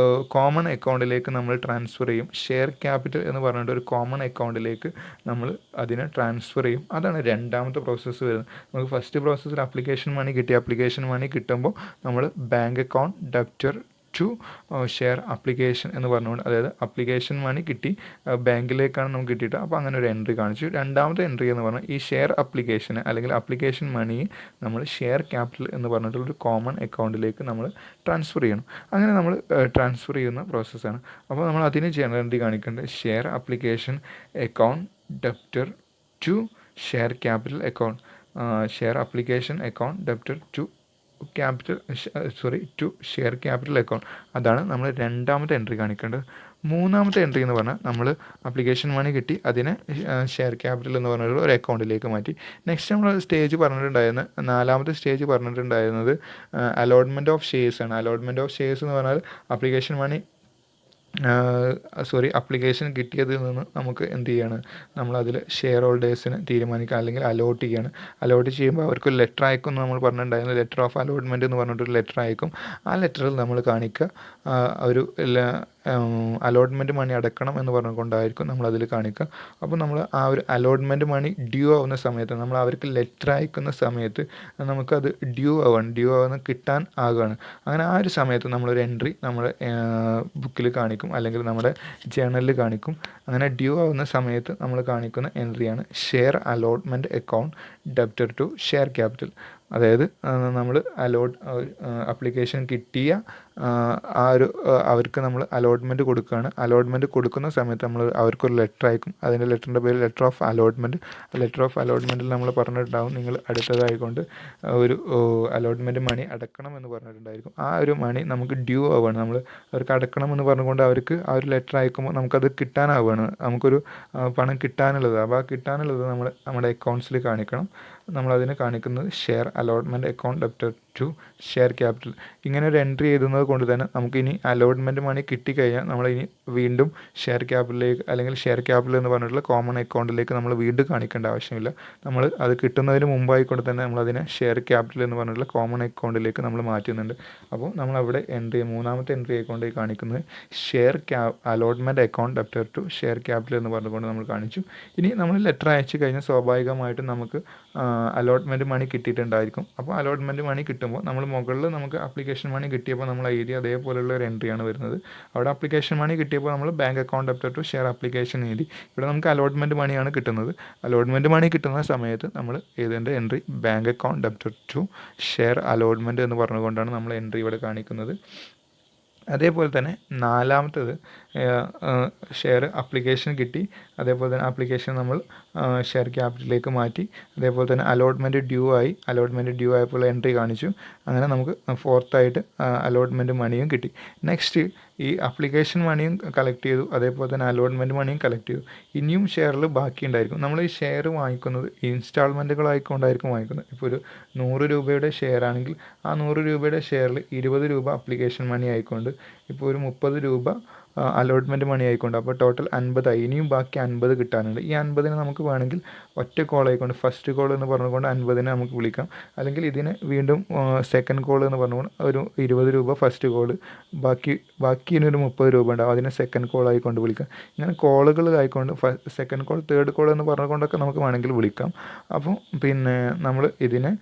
കോമൺ അക്കൗണ്ടിലേക്ക് നമ്മൾ ട്രാൻസ്ഫർ ചെയ്യും. ഷെയർ ക്യാപിറ്റൽ എന്ന് പറഞ്ഞിട്ട് ഒരു കോമൺ അക്കൗണ്ടിലേക്ക് നമ്മൾ അതിനെ ട്രാൻസ്ഫർ ചെയ്യും. അതാണ് രണ്ടാമത്തെ പ്രോസസ്സ് വരുന്നത്. നമുക്ക് ഫസ്റ്റ് പ്രോസസ്സിൽ അപ്ലിക്കേഷൻ മണി കിട്ടി. അപ്ലിക്കേഷൻ മണി കിട്ടുമ്പോൾ നമ്മൾ bank account debtor to share application എന്ന് പറഞ്ഞുകൊണ്ട്, അതായത് അപ്ലിക്കേഷൻ മണി കിട്ടി, ബാങ്കിലേക്കാണ് നമുക്ക് കിട്ടിയിട്ട്, അപ്പോൾ അങ്ങനെ ഒരു എൻട്രി കാണിച്ചു. രണ്ടാമത്തെ എൻട്രി എന്ന് പറഞ്ഞാൽ ഈ ഷെയർ അപ്ലിക്കേഷന് അല്ലെങ്കിൽ അപ്ലിക്കേഷൻ മണി നമ്മൾ ഷെയർ ക്യാപിറ്റൽ എന്ന് പറഞ്ഞിട്ടുള്ളൊരു കോമൺ അക്കൗണ്ടിലേക്ക് നമ്മൾ ട്രാൻസ്ഫർ ചെയ്യണം. അങ്ങനെ നമ്മൾ ട്രാൻസ്ഫർ ചെയ്യുന്ന പ്രോസസ്സാണ്. അപ്പോൾ നമ്മൾ അതിന് ജനറൽ എൻട്രി കാണിക്കേണ്ടത് share application account debtor to share capital account, share application account debtor to to share capital account. അതാണ് നമ്മൾ രണ്ടാമത്തെ എൻട്രി കാണിക്കേണ്ടത്. മൂന്നാമത്തെ എൻട്രി എന്ന് പറഞ്ഞാൽ നമ്മൾ അപ്ലിക്കേഷൻ മണി കിട്ടി, അതിനെ ഷെയർ ക്യാപിറ്റൽ എന്ന് പറഞ്ഞൊരു ഒരു അക്കൗണ്ടിലേക്ക് മാറ്റി. നെക്സ്റ്റ് നമ്മൾ സ്റ്റേജ് പറഞ്ഞിട്ടുണ്ടായിരുന്നത്, നാലാമത്തെ സ്റ്റേജ് പറഞ്ഞിട്ടുണ്ടായിരുന്നത് അലോട്ട്മെൻറ്റ് ഓഫ് ഷെയർസ് ആണ്. അലോട്ട്മെൻറ്റ് ഓഫ് ഷെയർസ് എന്ന് പറഞ്ഞാൽ അപ്ലിക്കേഷൻ മണി അപ്ലിക്കേഷൻ കിട്ടിയതിൽ നിന്ന് നമുക്ക് എന്ത് ചെയ്യാണ്, നമ്മളതിൽ ഷെയർ ഹോൾഡേഴ്സിന് തീരുമാനിക്കുക അല്ലെങ്കിൽ അലോട്ട് ചെയ്യാണ്. അലോട്ട് ചെയ്യുമ്പോൾ അവർക്ക് ലെറ്റർ അയക്കും എന്ന് നമ്മൾ പറഞ്ഞിട്ടുണ്ടായിരുന്നു. ലെറ്റർ ഓഫ് അലോട്ട്മെൻറ്റ് എന്ന് പറഞ്ഞിട്ടൊരു ലെറ്റർ അയക്കും. ആ ലെറ്ററിൽ നമ്മൾ കാണിക്കുക ഒരു അലോട്ട്മെൻറ്റ് മണി അടക്കണം എന്ന് പറഞ്ഞുകൊണ്ടായിരിക്കും നമ്മളതിൽ കാണിക്കുക. അപ്പോൾ നമ്മൾ ആ ഒരു അലോട്ട്മെൻറ്റ് മണി ഡ്യൂ ആവുന്ന സമയത്ത്, നമ്മൾ അവർക്ക് ലെറ്റർ അയക്കുന്ന സമയത്ത് നമുക്കത് ഡ്യൂ ആവുന്ന കിട്ടാൻ ആകുകയാണ്. അങ്ങനെ ആ ഒരു സമയത്ത് നമ്മളൊരു എൻട്രി നമ്മുടെ ബുക്കിൽ കാണിക്കും അല്ലെങ്കിൽ നമ്മുടെ ജേണലിൽ കാണിക്കും. അങ്ങനെ ഡ്യൂ ആവുന്ന സമയത്ത് നമ്മൾ കാണിക്കുന്ന എൻട്രിയാണ് share allotment account debtor to share capital. അതായത് നമ്മൾ അപ്ലിക്കേഷൻ കിട്ടിയ ആ ഒരു അവർക്ക് നമ്മൾ അലോട്ട്മെൻറ്റ് കൊടുക്കുകയാണ്. അലോട്ട്മെൻറ്റ് കൊടുക്കുന്ന സമയത്ത് നമ്മൾ അവർക്കൊരു ലെറ്റർ അയക്കും. അതിൻ്റെ ലെറ്ററിൻ്റെ പേര് letter of allotment. Letter of അലോട്ട്മെൻറ്റിൽ നമ്മൾ പറഞ്ഞിട്ടുണ്ടാവും നിങ്ങൾ അടുത്തതായിക്കൊണ്ട് ഒരു അലോട്ട്മെൻറ്റ് മണി അടക്കണം എന്ന് പറഞ്ഞിട്ടുണ്ടായിരിക്കും. ആ ഒരു മണി നമുക്ക് ഡ്യൂ ആവുകയാണ്. നമ്മൾ അവർക്ക് അടക്കണം എന്ന് പറഞ്ഞുകൊണ്ട് അവർക്ക് ആ ഒരു ലെറ്റർ അയക്കുമ്പോൾ നമുക്കത് കിട്ടാനാവുകയാണ്. നമുക്കൊരു പണം കിട്ടാനുള്ളത്. അപ്പോൾ ആ കിട്ടാനുള്ളത് നമ്മൾ നമ്മുടെ അക്കൗണ്ട്സിൽ കാണിക്കണം. നമ്മളതിന് കാണിക്കുന്നത് share allotment account debtor to share capital. ഇങ്ങനെ ഒരു എൻട്രി എഴുതുന്നത് കൊണ്ട് തന്നെ നമുക്കിനി അലോട്ട്മെൻറ്റ് മണി കിട്ടിക്കഴിഞ്ഞാൽ നമ്മളിനി വീണ്ടും ഷെയർ ക്യാപിറ്റലിലേക്ക് അല്ലെങ്കിൽ ഷെയർ ക്യാപിറ്റൽ എന്ന് പറഞ്ഞിട്ടുള്ള കോമൺ അക്കൗണ്ടിലേക്ക് നമ്മൾ വീണ്ടും കാണിക്കേണ്ട ആവശ്യമില്ല. നമ്മൾ അത് കിട്ടുന്നതിന് മുമ്പായിക്കൊണ്ട് തന്നെ നമ്മളതിനെ ഷെയർ ക്യാപിറ്റൽ എന്ന് പറഞ്ഞിട്ടുള്ള കോമൺ അക്കൗണ്ടിലേക്ക് നമ്മൾ മാറ്റുന്നുണ്ട്. അപ്പോൾ നമ്മളവിടെ മൂന്നാമത്തെ എൻട്രി ആയിക്കൊണ്ട് കാണിക്കുന്നത് share allotment account debtor to share capital എന്ന് പറഞ്ഞുകൊണ്ട് നമ്മൾ കാണിച്ചു. ഇനി നമ്മൾ ലെറ്റർ അയച്ചു കഴിഞ്ഞാൽ സ്വാഭാവികമായിട്ടും നമുക്ക് അലോട്ട്മെൻറ്റ് മണി കിട്ടിയിട്ടുണ്ടായിരിക്കും. അപ്പോൾ അലോട്ട്മെൻറ്റ് മണി കിട്ടുമ്പോൾ നമ്മൾ മുകളിൽ നമുക്ക് അപ്ലിക്കേഷൻ മണി കിട്ടിയപ്പോൾ നമ്മൾ എഴുതി അതേപോലെയുള്ള ഒരു എൻട്രിയാണ് വരുന്നത്. അവിടെ അപ്ലിക്കേഷൻ മണി കിട്ടിയപ്പോൾ നമ്മൾ bank account debtor to share application എഴുതി. ഇവിടെ നമുക്ക് അലോട്ട്മെൻറ്റ് മണിയാണ് കിട്ടുന്നത്. അലോട്ട്മെൻറ്റ് മണി കിട്ടുന്ന സമയത്ത് നമ്മൾ എഴുതേണ്ട entry bank account debtor to share allotment എന്ന് പറഞ്ഞുകൊണ്ടാണ് നമ്മൾ എൻട്രി ഇവിടെ കാണിക്കുന്നത്. അതേപോലെ തന്നെ നാലാമത്തേത് ഷെയർ അപ്ലിക്കേഷൻ കിട്ടി, അതേപോലെ തന്നെ ആപ്ലിക്കേഷൻ നമ്മൾ ഷെയർ ക്യാപിറ്റലിലേക്ക് മാറ്റി, അതേപോലെ തന്നെ അലോട്ട്മെൻറ്റ് ഡ്യൂ ആയപ്പോൾ എൻട്രി കാണിച്ചു. അങ്ങനെ നമുക്ക് ഫോർത്തായിട്ട് അലോട്ട്മെൻറ്റ് മണിയും കിട്ടി. നെക്സ്റ്റ് ഈ അപ്ലിക്കേഷൻ മണിയും കളക്ട് ചെയ്തു, അതേപോലെ തന്നെ അലോട്ട്മെൻറ്റ് മണിയും കളക്ട് ചെയ്തു. ഇനിയും ഷെയറിൽ ബാക്കിയുണ്ടായിരിക്കും. നമ്മൾ ഈ ഷെയർ വാങ്ങിക്കുന്നത് ഇൻസ്റ്റാൾമെൻറ്റുകളായിക്കൊണ്ടായിരിക്കും വാങ്ങിക്കുന്നത്. ഇപ്പോൾ ഒരു 100 രൂപയുടെ ഷെയർ ആണെങ്കിൽ ആ 100 രൂപയുടെ ഷെയറിൽ 20 രൂപ അപ്ലിക്കേഷൻ മണി ആയിക്കൊണ്ട് ഇപ്പോൾ ഒരു 30 രൂപ അലോട്ട്മെൻറ്റ് മണി ആയിക്കൊണ്ട്, അപ്പോൾ ടോട്ടൽ 50ആയി. ഇനിയും ബാക്കി 50 കിട്ടാനുണ്ട്. ഈ 50ന് നമുക്ക് വേണമെങ്കിൽ ഒറ്റ കോൾ ആയിക്കൊണ്ട് ഫസ്റ്റ് കോൾ എന്ന് പറഞ്ഞുകൊണ്ട് 50നെ നമുക്ക് വിളിക്കാം. അല്ലെങ്കിൽ ഇതിന് വീണ്ടും സെക്കൻഡ് കോൾ എന്ന് പറഞ്ഞുകൊണ്ട് ഒരു 20 രൂപ ഫസ്റ്റ് കോൾ, ബാക്കി ഇനിയൊരു 30 രൂപ ഉണ്ടാവും, അതിനെ സെക്കൻഡ് കോൾ ആയിക്കൊണ്ട് വിളിക്കാം. ഇങ്ങനെ കോളുകൾ ആയിക്കൊണ്ട് സെക്കൻഡ് കോൾ തേർഡ് കോൾ എന്ന് പറഞ്ഞുകൊണ്ടൊക്കെ നമുക്ക് വേണമെങ്കിൽ വിളിക്കാം. അപ്പോൾ പിന്നെ നമ്മൾ ഇതിനെ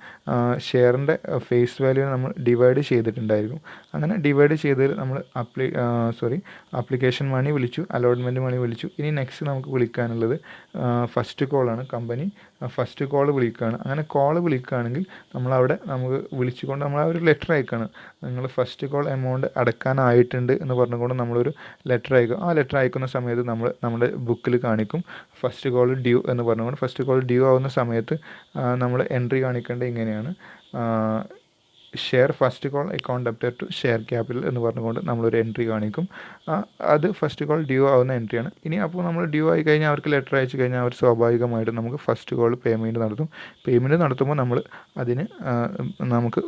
ഷെയറിൻ്റെ ഫേസ് വാല്യൂ നമ്മൾ ഡിവൈഡ് ചെയ്തിട്ടുണ്ടായിരിക്കും. അങ്ങനെ ഡിവൈഡ് ചെയ്തതിൽ നമ്മൾ അപ്ലിക്കേഷൻ മണി വിളിച്ചു, അലോട്ട്മെൻറ്റ് മണി വിളിച്ചു. ഇനി നെക്സ്റ്റ് നമുക്ക് വിളിക്കാനുള്ളത് ഫസ്റ്റ് കോളാണ്. കമ്പനി ഫസ്റ്റ് കോൾ വിളിക്കുകയാണ്. അങ്ങനെ കോൾ വിളിക്കുകയാണെങ്കിൽ നമ്മളവിടെ നമുക്ക് വിളിച്ചുകൊണ്ട് നമ്മൾ ആ ഒരു ലെറ്റർ അയക്കുകയാണ്. നിങ്ങൾ ഫസ്റ്റ് കോൾ എമൗണ്ട് അടക്കാനായിട്ടുണ്ട് എന്ന് പറഞ്ഞുകൊണ്ട് നമ്മളൊരു ലെറ്റർ അയക്കും. ആ ലെറ്റർ അയക്കുന്ന സമയത്ത് നമ്മുടെ ബുക്കിൽ കാണിക്കും ഫസ്റ്റ് കോൾ ഡ്യൂ എന്ന് പറഞ്ഞുകൊണ്ട്. ഫസ്റ്റ് കോൾ ഡ്യൂ ആവുന്ന സമയത്ത് നമ്മൾ എൻട്രി കാണിക്കേണ്ടത് ഇങ്ങനെയാണ്: share first call account debtor to share capital എന്ന് പറഞ്ഞുകൊണ്ട് നമ്മളൊരു എൻട്രി കാണിക്കും. അത് ഫസ്റ്റ് കോൾ ഡ്യൂ ആവുന്ന എൻട്രിയാണ്. ഇനി അപ്പോൾ നമ്മൾ ഡ്യൂ ആയി കഴിഞ്ഞാൽ അവർക്ക് ലെറ്റർ അയച്ചു കഴിഞ്ഞാൽ അവർ സ്വാഭാവികമായിട്ടും നമുക്ക് ഫസ്റ്റ് കോൾ പേയ്മെൻറ്റ് നടത്തും. പേയ്മെൻറ്റ് നടത്തുമ്പോൾ നമ്മൾ അതിന് നമുക്ക്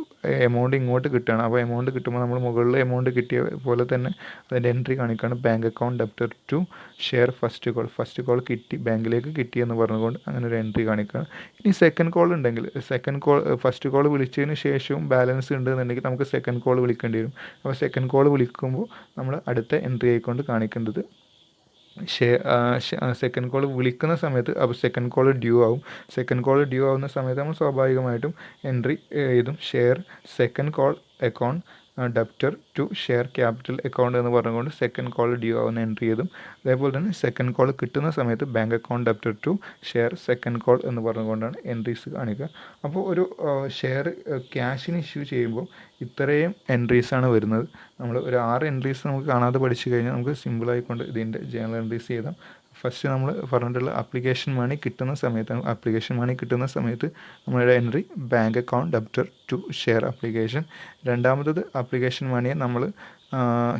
എമൗണ്ട് ഇങ്ങോട്ട് കിട്ടുകയാണ്. അപ്പോൾ എമൗണ്ട് കിട്ടുമ്പോൾ നമ്മൾ മുകളിൽ എമൗണ്ട് കിട്ടിയ പോലെ തന്നെ അതിൻ്റെ എൻട്രി കാണിക്കുകയാണ്: bank account debtor to share first call കിട്ടി, ബാങ്കിലേക്ക് കിട്ടി എന്ന് പറഞ്ഞുകൊണ്ട് അങ്ങനെ ഒരു എൻട്രി കാണിക്കുകയാണ്. ഇനി സെക്കൻഡ് കോൾ ഉണ്ടെങ്കിൽ ഫസ്റ്റ് കോൾ വിളിച്ചതിന് ശേഷവും ബാലൻസ് ഉണ്ടെന്നുണ്ടെങ്കിൽ നമുക്ക് സെക്കൻഡ് കോൾ വിളിക്കേണ്ടി വരും. അപ്പോൾ സെക്കൻഡ് കോൾ വിളിക്കുമ്പോൾ നമ്മൾ അടുത്ത എൻട്രി ആയിക്കൊണ്ട് കാണിക്കേണ്ടത് സെക്കൻഡ് കോൾ വിളിക്കുന്ന സമയത്ത് അപ്പോൾ സെക്കൻഡ് കോൾ ഡ്യൂ ആവും. സെക്കൻഡ് കോൾ ഡ്യൂ ആവുന്ന സമയത്ത് നമ്മൾ സ്വാഭാവികമായിട്ടും എൻട്രി എഴുതും: share second call account debtor to share capital account എന്ന് പറഞ്ഞുകൊണ്ട് സെക്കൻഡ് കോൾ ഡ്യൂ ആവുന്ന എൻട്രി ചെയ്തും. അതേപോലെ തന്നെ സെക്കൻഡ് കോൾ കിട്ടുന്ന സമയത്ത് bank account debtor to share second call എന്ന് പറഞ്ഞുകൊണ്ടാണ് എൻട്രീസ് കാണിക്കുക. അപ്പോൾ ഒരു ഷെയർ ക്യാഷിന് ഇഷ്യൂ ചെയ്യുമ്പോൾ ഇത്രയും എൻട്രീസാണ് വരുന്നത്. നമ്മൾ ഒരു 6 എൻട്രീസ് നമുക്ക് കാണാതെ പഠിച്ചു കഴിഞ്ഞാൽ നമുക്ക് സിമ്പിളായിക്കൊണ്ട് ഇതിൻ്റെ ജേണൽ എൻട്രീസ് ചെയ്താം. ഫസ്റ്റ് നമ്മൾ പറഞ്ഞിട്ടുള്ള അപ്ലിക്കേഷൻ മണി കിട്ടുന്ന സമയത്ത് നമ്മളുടെ entry bank account debtor to share application. രണ്ടാമത്തത് അപ്ലിക്കേഷൻ മണിയെ നമ്മൾ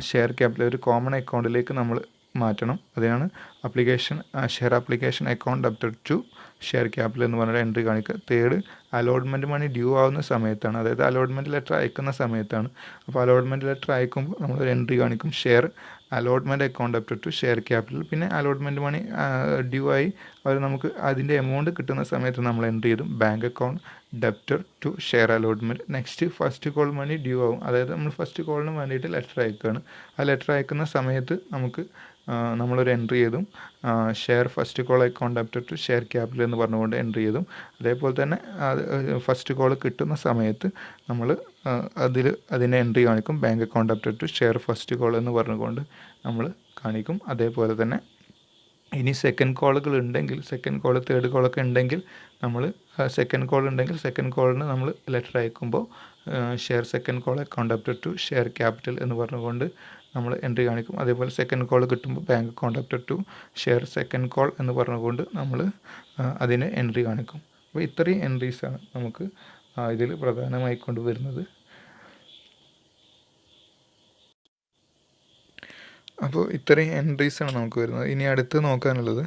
ഷെയർ ക്യാപിറ്റൽ ഒരു കോമൺ അക്കൗണ്ടിലേക്ക് നമ്മൾ മാറ്റണം. അതിനാണ് share application account debtor to share capital എന്ന് പറഞ്ഞിട്ട് എൻട്രി കാണിക്കുക. തേർഡ് അലോട്ട്മെൻറ്റ് മണി ഡ്യൂ ആവുന്ന സമയത്താണ്, അതായത് അലോട്ട്മെൻറ്റ് ലെറ്റർ അയക്കുന്ന സമയത്താണ്. അപ്പോൾ അലോട്ട്മെൻറ്റ് ലെറ്റർ അയക്കുമ്പോൾ നമ്മളൊരു എൻട്രി കാണിക്കും: share allotment account debtor to share capital. പിന്നെ അലോട്ട്മെൻറ്റ് മണി ഡ്യൂ ആയി അവർ നമുക്ക് അതിൻ്റെ എമൗണ്ട് കിട്ടുന്ന സമയത്ത് നമ്മൾ എൻട്രി ചെയ്തും bank account debtor to share allotment. Next first call money due ആവും, അതായത് നമ്മൾ ഫസ്റ്റ് കോളിന് വേണ്ടിയിട്ട് ലെറ്റർ അയക്കുകയാണ്. ആ ലെറ്റർ അയക്കുന്ന സമയത്ത് നമ്മളൊരു എൻട്രി ചെയ്തും share first call account debtor to share capital എന്ന് പറഞ്ഞുകൊണ്ട് എൻട്രി ചെയ്തും. അതേപോലെ തന്നെ ഫസ്റ്റ് കോൾ കിട്ടുന്ന സമയത്ത് നമ്മൾ അതിൻ്റെ എൻട്രി കാണിക്കും: bank account debtor to share first call എന്ന് പറഞ്ഞുകൊണ്ട് നമ്മൾ കാണിക്കും. അതേപോലെ തന്നെ ഇനി സെക്കൻഡ് കോളുകൾ ഉണ്ടെങ്കിൽ, സെക്കൻഡ് കോൾ തേർഡ് കോളൊക്കെ ഉണ്ടെങ്കിൽ നമ്മൾ സെക്കൻഡ് കോളിന് നമ്മൾ ലെറ്റർ അയക്കുമ്പോൾ share second call account debtor to share capital എന്ന് പറഞ്ഞുകൊണ്ട് നമ്മൾ എൻട്രി കാണിക്കും. അതേപോലെ സെക്കൻഡ് കോൾ കിട്ടുമ്പോൾ bank account debtor to share second call എന്ന് പറഞ്ഞുകൊണ്ട് നമ്മൾ അതിന് എൻട്രി കാണിക്കും. അപ്പോൾ ഇത്രയും എൻട്രീസാണ് നമുക്ക് ഇതിൽ പ്രധാനമായി കൊണ്ടുവരുന്നത്. അപ്പോൾ ഇത്രയും എൻട്രീസാണ് നമുക്ക് വരുന്നത്. ഇനി അടുത്ത് നോക്കാനുള്ളത്,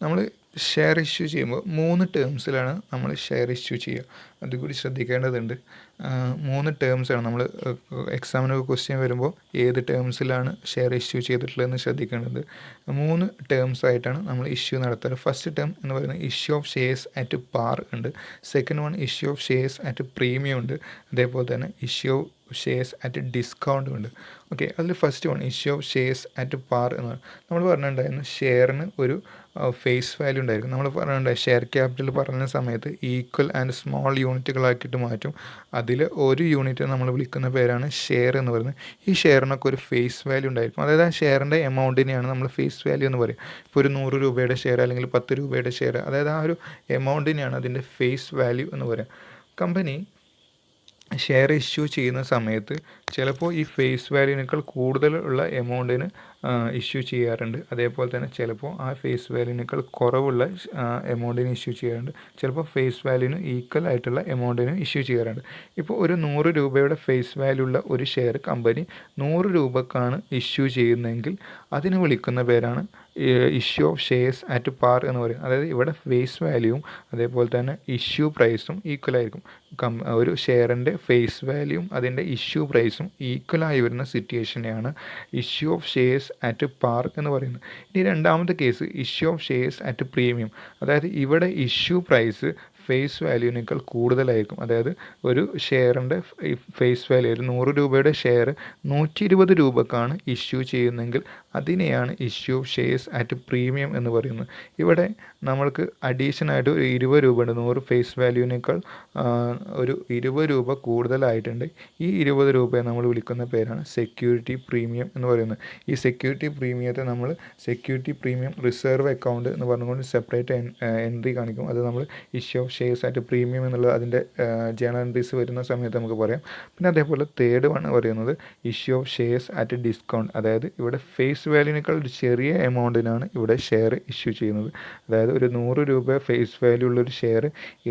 നമ്മൾ ഷെയർ ഇഷ്യൂ ചെയ്യുമ്പോൾ 3 ടേംസിലാണ് നമ്മൾ ഷെയർ ഇഷ്യൂ ചെയ്യുക. അതുകൂടി ശ്രദ്ധിക്കേണ്ടതുണ്ട്. 3 ടേംസാണ് നമ്മൾ എക്സാമിനൊക്കെ ക്വസ്റ്റ്യൻ വരുമ്പോൾ ഏത് ടേംസിലാണ് ഷെയർ ഇഷ്യൂ ചെയ്തിട്ടുള്ളതെന്ന് ശ്രദ്ധിക്കേണ്ടത്. 3 ടേംസായിട്ടാണ് നമ്മൾ ഇഷ്യൂ നടത്തുക. ഫസ്റ്റ് ടേം എന്ന് പറയുന്നത് issue of shares at par ഉണ്ട്. Second one issue of shares at premium ഉണ്ട്. അതേപോലെ തന്നെ ഇഷ്യൂ ഓഫ് ഷെയർസ് അറ്റ് ഡിസ്കൗണ്ടും ഉണ്ട്. ഓക്കെ, അതിൽ first one issue of shares at par എന്ന് നമ്മൾ പറഞ്ഞിട്ടുണ്ടായിരുന്നു. ഷെയറിന് ഒരു ഫേസ് വാല്യൂ ഉണ്ടായിരിക്കും. നമ്മൾ പറഞ്ഞിട്ടുണ്ടായി ഷെയർ ക്യാപിറ്റൽ പറഞ്ഞ സമയത്ത് ഈക്വൽ ആൻഡ് സ്മോൾ യൂണിറ്റുകളാക്കിയിട്ട് മാറ്റും. അതിൽ ഒരു യൂണിറ്റ് നമ്മൾ വിളിക്കുന്ന പേരാണ് ഷെയർ എന്ന് പറയുന്നത്. ഈ ഷെയറിനൊക്കെ ഒരു ഫേസ് വാല്യൂ ഉണ്ടായിരിക്കും. അതായത് ആ ഷെയറിൻ്റെ എമൗണ്ടിനെയാണ് നമ്മൾ ഫേസ് വാല്യൂ എന്ന് പറയും. ഇപ്പോൾ ഒരു 100 രൂപയുടെ ഷെയർ അല്ലെങ്കിൽ 10 രൂപയുടെ ഷെയർ, അതായത് ആ ഒരു എമൗണ്ടിനെയാണ് അതിൻ്റെ ഫേസ് വാല്യൂ എന്ന് പറയുക. കമ്പനി ഷെയർ ഇഷ്യൂ ചെയ്യുന്ന സമയത്ത് ചിലപ്പോൾ ഈ ഫേസ് വാല്യൂവിനേക്കാൾ കൂടുതലുള്ള എമൗണ്ടിന് ഇഷ്യൂ ചെയ്യാറുണ്ട്. അതേപോലെ തന്നെ ചിലപ്പോൾ ആ ഫേസ് വാല്യൂവിനേക്കാൾ കുറവുള്ള എമൗണ്ടിന് ഇഷ്യൂ ചെയ്യാറുണ്ട്. ചിലപ്പോൾ ഫേസ് വാല്യൂവിന് ഈക്വൽ ആയിട്ടുള്ള എമൗണ്ടിന് ഇഷ്യൂ ചെയ്യാറുണ്ട്. ഇപ്പോൾ ഒരു 100 രൂപയുടെ ഫേസ് വാല്യൂ ഉള്ള ഒരു ഷെയർ കമ്പനി 100 രൂപക്കാണ് ഇഷ്യൂ ചെയ്യുന്നതെങ്കിൽ അതിന് വിളിക്കുന്ന പേരാണ് issue of shares at par എന്ന് പറയും. അതായത് ഇവിടെ ഫേസ് വാല്യൂവും അതേപോലെ തന്നെ ഇഷ്യൂ പ്രൈസും ഈക്വൽ ആയിരിക്കും. ഒരു ഷെയറിൻ്റെ ഫേസ് വാല്യൂവും അതിൻ്റെ ഇഷ്യൂ പ്രൈസും ഈക്വലായി വരുന്ന സിറ്റുവേഷനെയാണ് issue of shares at par എന്ന് പറയുന്നത്. ഇനി രണ്ടാമത്തെ case issue of shares at premium. അതായത് ഇവിടെ ഇഷ്യൂ പ്രൈസ് ഫേസ് വാല്യൂവിനേക്കാൾ കൂടുതലായിരിക്കും. അതായത് ഒരു ഷെയറിൻ്റെ ഫേസ് വാല്യൂ ഒരു 100 രൂപയുടെ ഷെയർ 120 രൂപക്കാണ് ഇഷ്യൂ ചെയ്യുന്നതെങ്കിൽ അതിനെയാണ് issue of shares at premium എന്ന് പറയുന്നത്. ഇവിടെ നമ്മൾക്ക് അഡീഷനായിട്ട് ഒരു 20 രൂപ ഉണ്ട്. 100 ഫേസ് വാല്യൂവിനേക്കാൾ ഒരു 20 രൂപ കൂടുതലായിട്ടുണ്ട്. ഈ 20 രൂപയെ നമ്മൾ വിളിക്കുന്ന പേരാണ് സെക്യൂരിറ്റി പ്രീമിയം എന്ന് പറയുന്നത്. ഈ സെക്യൂരിറ്റി പ്രീമിയത്തെ നമ്മൾ സെക്യൂരിറ്റി പ്രീമിയം റിസർവ് അക്കൗണ്ട് എന്ന് പറഞ്ഞുകൊണ്ട് സെപ്പറേറ്റ് എൻട്രി കാണിക്കും. അത് നമ്മൾ issue of shares at premium എന്നുള്ളത് അതിൻ്റെ ജേണൽ എൻട്രീസ് വരുന്ന സമയത്ത് നമുക്ക് പറയാം. പിന്നെ അതേപോലെ തേർഡ് വൺ പറയുന്നത് issue of shares at discount. അതായത് ഇവിടെ ഫേസ് വാല്യൂവിനേക്കാൾ ഒരു ചെറിയ എമൗണ്ടിനാണ് ഇവിടെ ഷെയർ ഇഷ്യൂ ചെയ്യുന്നത്. അതായത് ഒരു 100 രൂപ ഫേസ് വാല്യൂ ഉള്ളൊരു ഷെയർ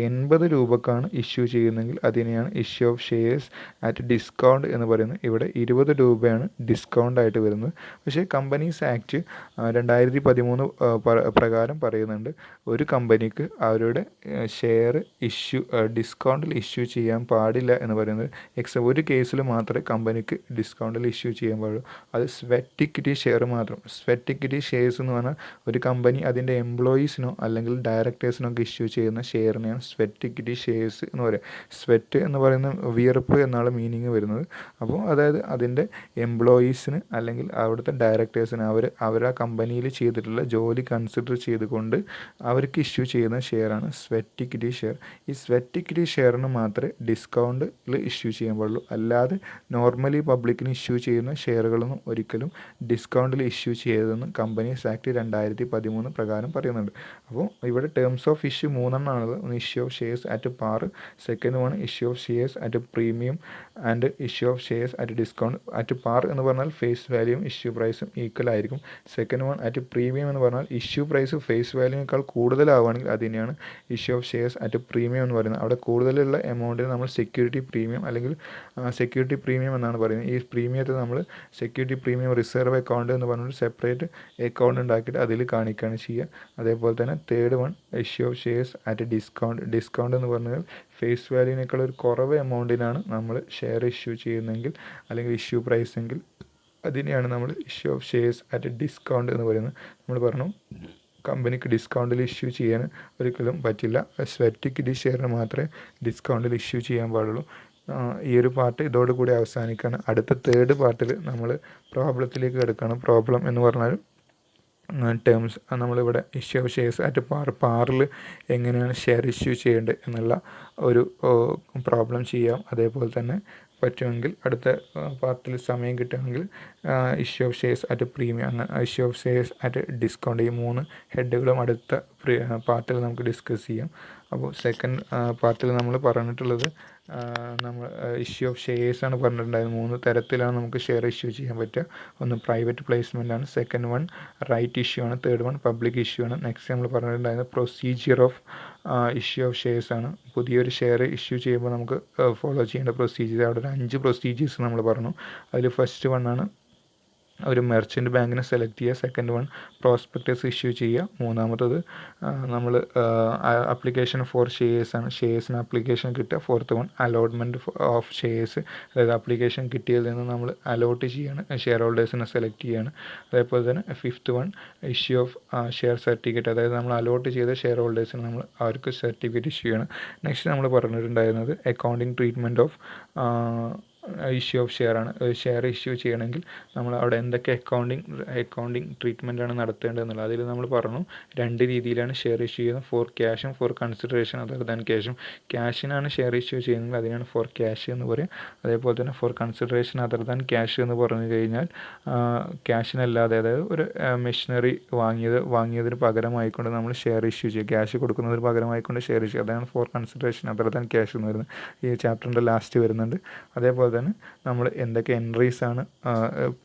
80 രൂപക്കാണ് ഇഷ്യൂ ചെയ്യുന്നതെങ്കിൽ അതിനെയാണ് issue of shares at discount എന്ന് പറയുന്നത്. ഇവിടെ 20 രൂപയാണ് ഡിസ്കൗണ്ട് ആയിട്ട് വരുന്നത്. പക്ഷേ കമ്പനീസ് ആക്ട് 2013 പ്രകാരം പറയുന്നുണ്ട് ഒരു കമ്പനിക്ക് അവരുടെ ഷെയർ ഡിസ്കൗണ്ടിൽ ഇഷ്യൂ ചെയ്യാൻ പാടില്ല എന്ന് പറയുന്നത് ഒരു കേസിൽ മാത്രമേ കമ്പനിക്ക് ഡിസ്കൗണ്ടിൽ ഇഷ്യൂ ചെയ്യാൻ പാടുള്ളൂ. അത് സ്വെറ്റ് ഇക്വിറ്റി ഷെയർ മാത്രം. സ്വെറ്റ് ഇക്വിറ്റി ഷെയർസ് എന്ന് പറഞ്ഞാൽ ഒരു കമ്പനി അതിൻ്റെ എംപ്ലോയീസിനോ അല്ലെങ്കിൽ ഡയറക്ടേഴ്സിനോ ഒക്കെ ഇഷ്യൂ ചെയ്യുന്ന ഷെയറിനെയാണ് സ്വെറ്റ് ഇക്വിറ്റി ഷെയർസ് എന്ന് പറയുക. സ്വെറ്റ് എന്ന് പറയുന്ന വിയർപ്പ് എന്നാണ് മീനിങ് വരുന്നത്. അപ്പോൾ അതായത് അതിൻ്റെ എംപ്ലോയീസിന് അല്ലെങ്കിൽ അവിടുത്തെ ഡയറക്ടേഴ്സിന് അവർ ആ കമ്പനിയിൽ ചെയ്തിട്ടുള്ള ജോലി കൺസിഡർ ചെയ്തുകൊണ്ട് അവർക്ക് ഇഷ്യൂ ചെയ്യുന്ന ഷെയറാണ് സ്വെറ്റ് ഇക്വിറ്റി ഷെയർ. ഈ സ്വെറ്റ് ഇക്വിറ്റി ഷെയറിന് മാത്രമേ ഡിസ്കൗണ്ടിൽ ഇഷ്യൂ ചെയ്യാൻ പാടുള്ളൂ. അല്ലാതെ നോർമലി പബ്ലിക്കിന് ഇഷ്യൂ ചെയ്യുന്ന ഷെയറുകളൊന്നും ഒരിക്കലും ഡിസ്കൗണ്ടിൽ ഇഷ്യൂ ചെയ്തതെന്ന് കമ്പനീസ് ആക്ട് 2013 പ്രകാരം പറയുന്നുണ്ട്. അപ്പോൾ ഇവിടെ ടേംസ് ഓഫ് ഇഷ്യൂ 3 എണ്ണമാണുള്ളത്. ഒന്ന് issue of shares at par, second one issue of shares at premium and issue of shares at discount. At par എന്ന് പറഞ്ഞാൽ ഫേസ് വാല്യൂവും ഇഷ്യൂ പ്രൈസും ഈക്വൽ ആയിരിക്കും. സെക്കൻഡ് വൺ അറ്റ് പ്രീമിയം എന്ന് പറഞ്ഞാൽ ഇഷ്യൂ പ്രൈസ് ഫേസ് വാല്യൂവിനേക്കാൾ കൂടുതലാവുകയാണെങ്കിൽ അതിനെയാണ് issue of shares at premium എന്ന് പറയുന്നത്. അവിടെ കൂടുതലുള്ള എമൗണ്ടിന് നമ്മൾ സെക്യൂരിറ്റി പ്രീമിയം അല്ലെങ്കിൽ സെക്യൂരിറ്റി പ്രീമിയം എന്നാണ് പറയുന്നത്. ഈ പ്രീമിയത്തെ നമ്മൾ സെക്യൂരിറ്റി പ്രീമിയം റിസർവ് അക്കൗണ്ട് എന്ന് പറഞ്ഞൊരു സെപ്പറേറ്റ് അക്കൗണ്ട് ഉണ്ടാക്കിയിട്ട് അതിൽ കാണിക്കുകയാണ് ചെയ്യുക. അതേപോലെ തന്നെ third one issue of shares at discount. Discount എന്ന് പറഞ്ഞാൽ ഫേസ് വാല്യൂവിനേക്കാൾ ഒരു കുറവ് എമൗണ്ടിനാണ് നമ്മൾ ഷെയർ ഇഷ്യൂ ചെയ്യുന്നതെങ്കിൽ അല്ലെങ്കിൽ ഇഷ്യൂ പ്രൈസ് എങ്കിൽ അതിനെയാണ് നമ്മൾ issue of shares at discount എന്ന് പറയുന്നത്. നമ്മൾ പറഞ്ഞു കമ്പനിക്ക് ഡിസ്കൗണ്ടിൽ ഇഷ്യൂ ചെയ്യാൻ ഒരിക്കലും പറ്റില്ല. സ്വെറ്റ് ഇക്വിറ്റി ഷെയറിന് മാത്രമേ ഡിസ്കൗണ്ടിൽ ഇഷ്യൂ ചെയ്യാൻ പാടുള്ളൂ. ഈ ഒരു പാർട്ട് ഇതോടുകൂടി അവസാനിക്കുകയാണ്. അടുത്ത തേർഡ് പാർട്ടിൽ നമ്മൾ പ്രോബ്ലത്തിലേക്ക് കിടക്കുകയാണ്. പ്രോബ്ലം എന്ന് പറഞ്ഞാൽ ടേംസ് നമ്മളിവിടെ ഇഷ്യൂ ഓഫ് ഷെയർസ് അറ്റ് പാറിൽ എങ്ങനെയാണ് ഷെയർ ഇഷ്യൂ ചെയ്യേണ്ടത് എന്നുള്ള ഒരു പ്രോബ്ലം ചെയ്യാം. അതേപോലെ തന്നെ പറ്റുമെങ്കിൽ അടുത്ത പാർട്ടിൽ സമയം കിട്ടുമെങ്കിൽ issue of shares at premium, അങ്ങനെ issue of shares at discount, ഈ 3 ഹെഡുകളും അടുത്ത പാർട്ടിൽ നമുക്ക് ഡിസ്കസ് ചെയ്യാം. അപ്പോൾ സെക്കൻഡ് പാർട്ടിൽ നമ്മൾ പറഞ്ഞിട്ടുള്ളത് നമ്മൾ ഇഷ്യൂ ഓഫ് ഷെയർസാണ് പറഞ്ഞിട്ടുണ്ടായിരുന്നത്. 3 തരത്തിലാണ് നമുക്ക് ഷെയർ ഇഷ്യൂ ചെയ്യാൻ പറ്റുക. ഒന്ന് പ്രൈവറ്റ് പ്ലേസ്മെൻ്റ് ആണ്, സെക്കൻഡ് വൺ റൈറ്റ് ഇഷ്യൂ ആണ്, തേർഡ് വൺ പബ്ലിക് ഇഷ്യൂ ആണ്. നെക്സ്റ്റ് നമ്മൾ പറഞ്ഞിട്ടുണ്ടായിരുന്നത് procedure of issue of shares ആണ്. പുതിയൊരു ഷെയർ ഇഷ്യൂ ചെയ്യുമ്പോൾ നമുക്ക് ഫോളോ ചെയ്യേണ്ട പ്രൊസീജിയർ, അവിടെ ഒരു 5 പ്രൊസീജിയേഴ്സ് നമ്മൾ പറഞ്ഞു. അതിൽ ഫസ്റ്റ് വൺ ആണ് ഒരു മെർച്ചൻ്റ് ബാങ്കിനെ സെലക്ട് ചെയ്യുക, സെക്കൻഡ് വൺ പ്രോസ്പെക്ടസ് ഇഷ്യൂ ചെയ്യുക, മൂന്നാമത്തത് നമ്മൾ അപ്ലിക്കേഷൻ ഫോർ ഷെയർസാണ്, ഷെയർസിന് അപ്ലിക്കേഷൻ കിട്ടുക, fourth one allotment of shares, അതായത് അപ്ലിക്കേഷൻ കിട്ടിയതിൽ നിന്ന് നമ്മൾ അലോട്ട് ചെയ്യാണ്, ഷെയർ ഹോൾഡേഴ്സിനെ സെലക്ട് ചെയ്യാണ്. അതേപോലെ തന്നെ fifth one issue of share certificate, അതായത് നമ്മൾ അലോട്ട് ചെയ്ത ഷെയർ ഹോൾഡേഴ്സിന് നമ്മൾ അവർക്ക് സർട്ടിഫിക്കറ്റ് ഇഷ്യൂ ചെയ്യണം. നെക്സ്റ്റ് നമ്മൾ പറഞ്ഞിട്ടുണ്ടായിരുന്നത് accounting treatment of issue of share ആണ്. ഒരു ഷെയർ ഇഷ്യൂ ചെയ്യണമെങ്കിൽ നമ്മൾ അവിടെ എന്തൊക്കെ അക്കൗണ്ടിങ് ട്രീറ്റ്മെൻറ്റാണ് നടത്തേണ്ടതെന്നുള്ളത്. അതിൽ നമ്മൾ പറഞ്ഞു 2 രീതിയിലാണ് ഷെയർ ഇഷ്യൂ ചെയ്യുന്നത്, ഫോർ ക്യാഷും ഫോർ കൺസിഡറേഷൻ അതർ ദാൻ ക്യാഷും. ക്യാഷിനാണ് ഷെയർ ഇഷ്യൂ ചെയ്യുന്നത്, അതിനാണ് ഫോർ ക്യാഷ് എന്ന് പറയും. അതേപോലെ തന്നെ four consideration other than cash എന്ന് പറഞ്ഞു കഴിഞ്ഞാൽ ക്യാഷിനല്ലാതെ, അതായത് ഒരു മെഷീനറി വാങ്ങിയതിന് പകരമായിക്കൊണ്ട് നമ്മൾ ഷെയർ ഇഷ്യൂ ചെയ്യും, ക്യാഷ് കൊടുക്കുന്നതിന് പകരമായിക്കൊണ്ട് ഷെയർ ഇഷ്യൂ, അതാണ് four consideration other than cash എന്ന് വരുന്നത്. ഈ ചാപ്റ്ററിൻ്റെ ലാസ്റ്റ് വരുന്നുണ്ട്. അതേപോലെ തന്നെ നമ്മൾ എന്തൊക്കെ എൻട്രീസാണ്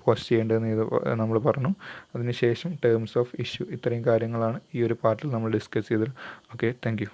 പോസ്റ്റ് ചെയ്യേണ്ടതെന്ന് നമ്മൾ പറഞ്ഞു. അതിനുശേഷം ടേംസ് ഓഫ് ഇഷ്യൂ, ഇത്രയും കാര്യങ്ങളാണ് ഈ ഒരു പാർട്ടിൽ നമ്മൾ ഡിസ്കസ് ചെയ്തത്. Okay, thank you.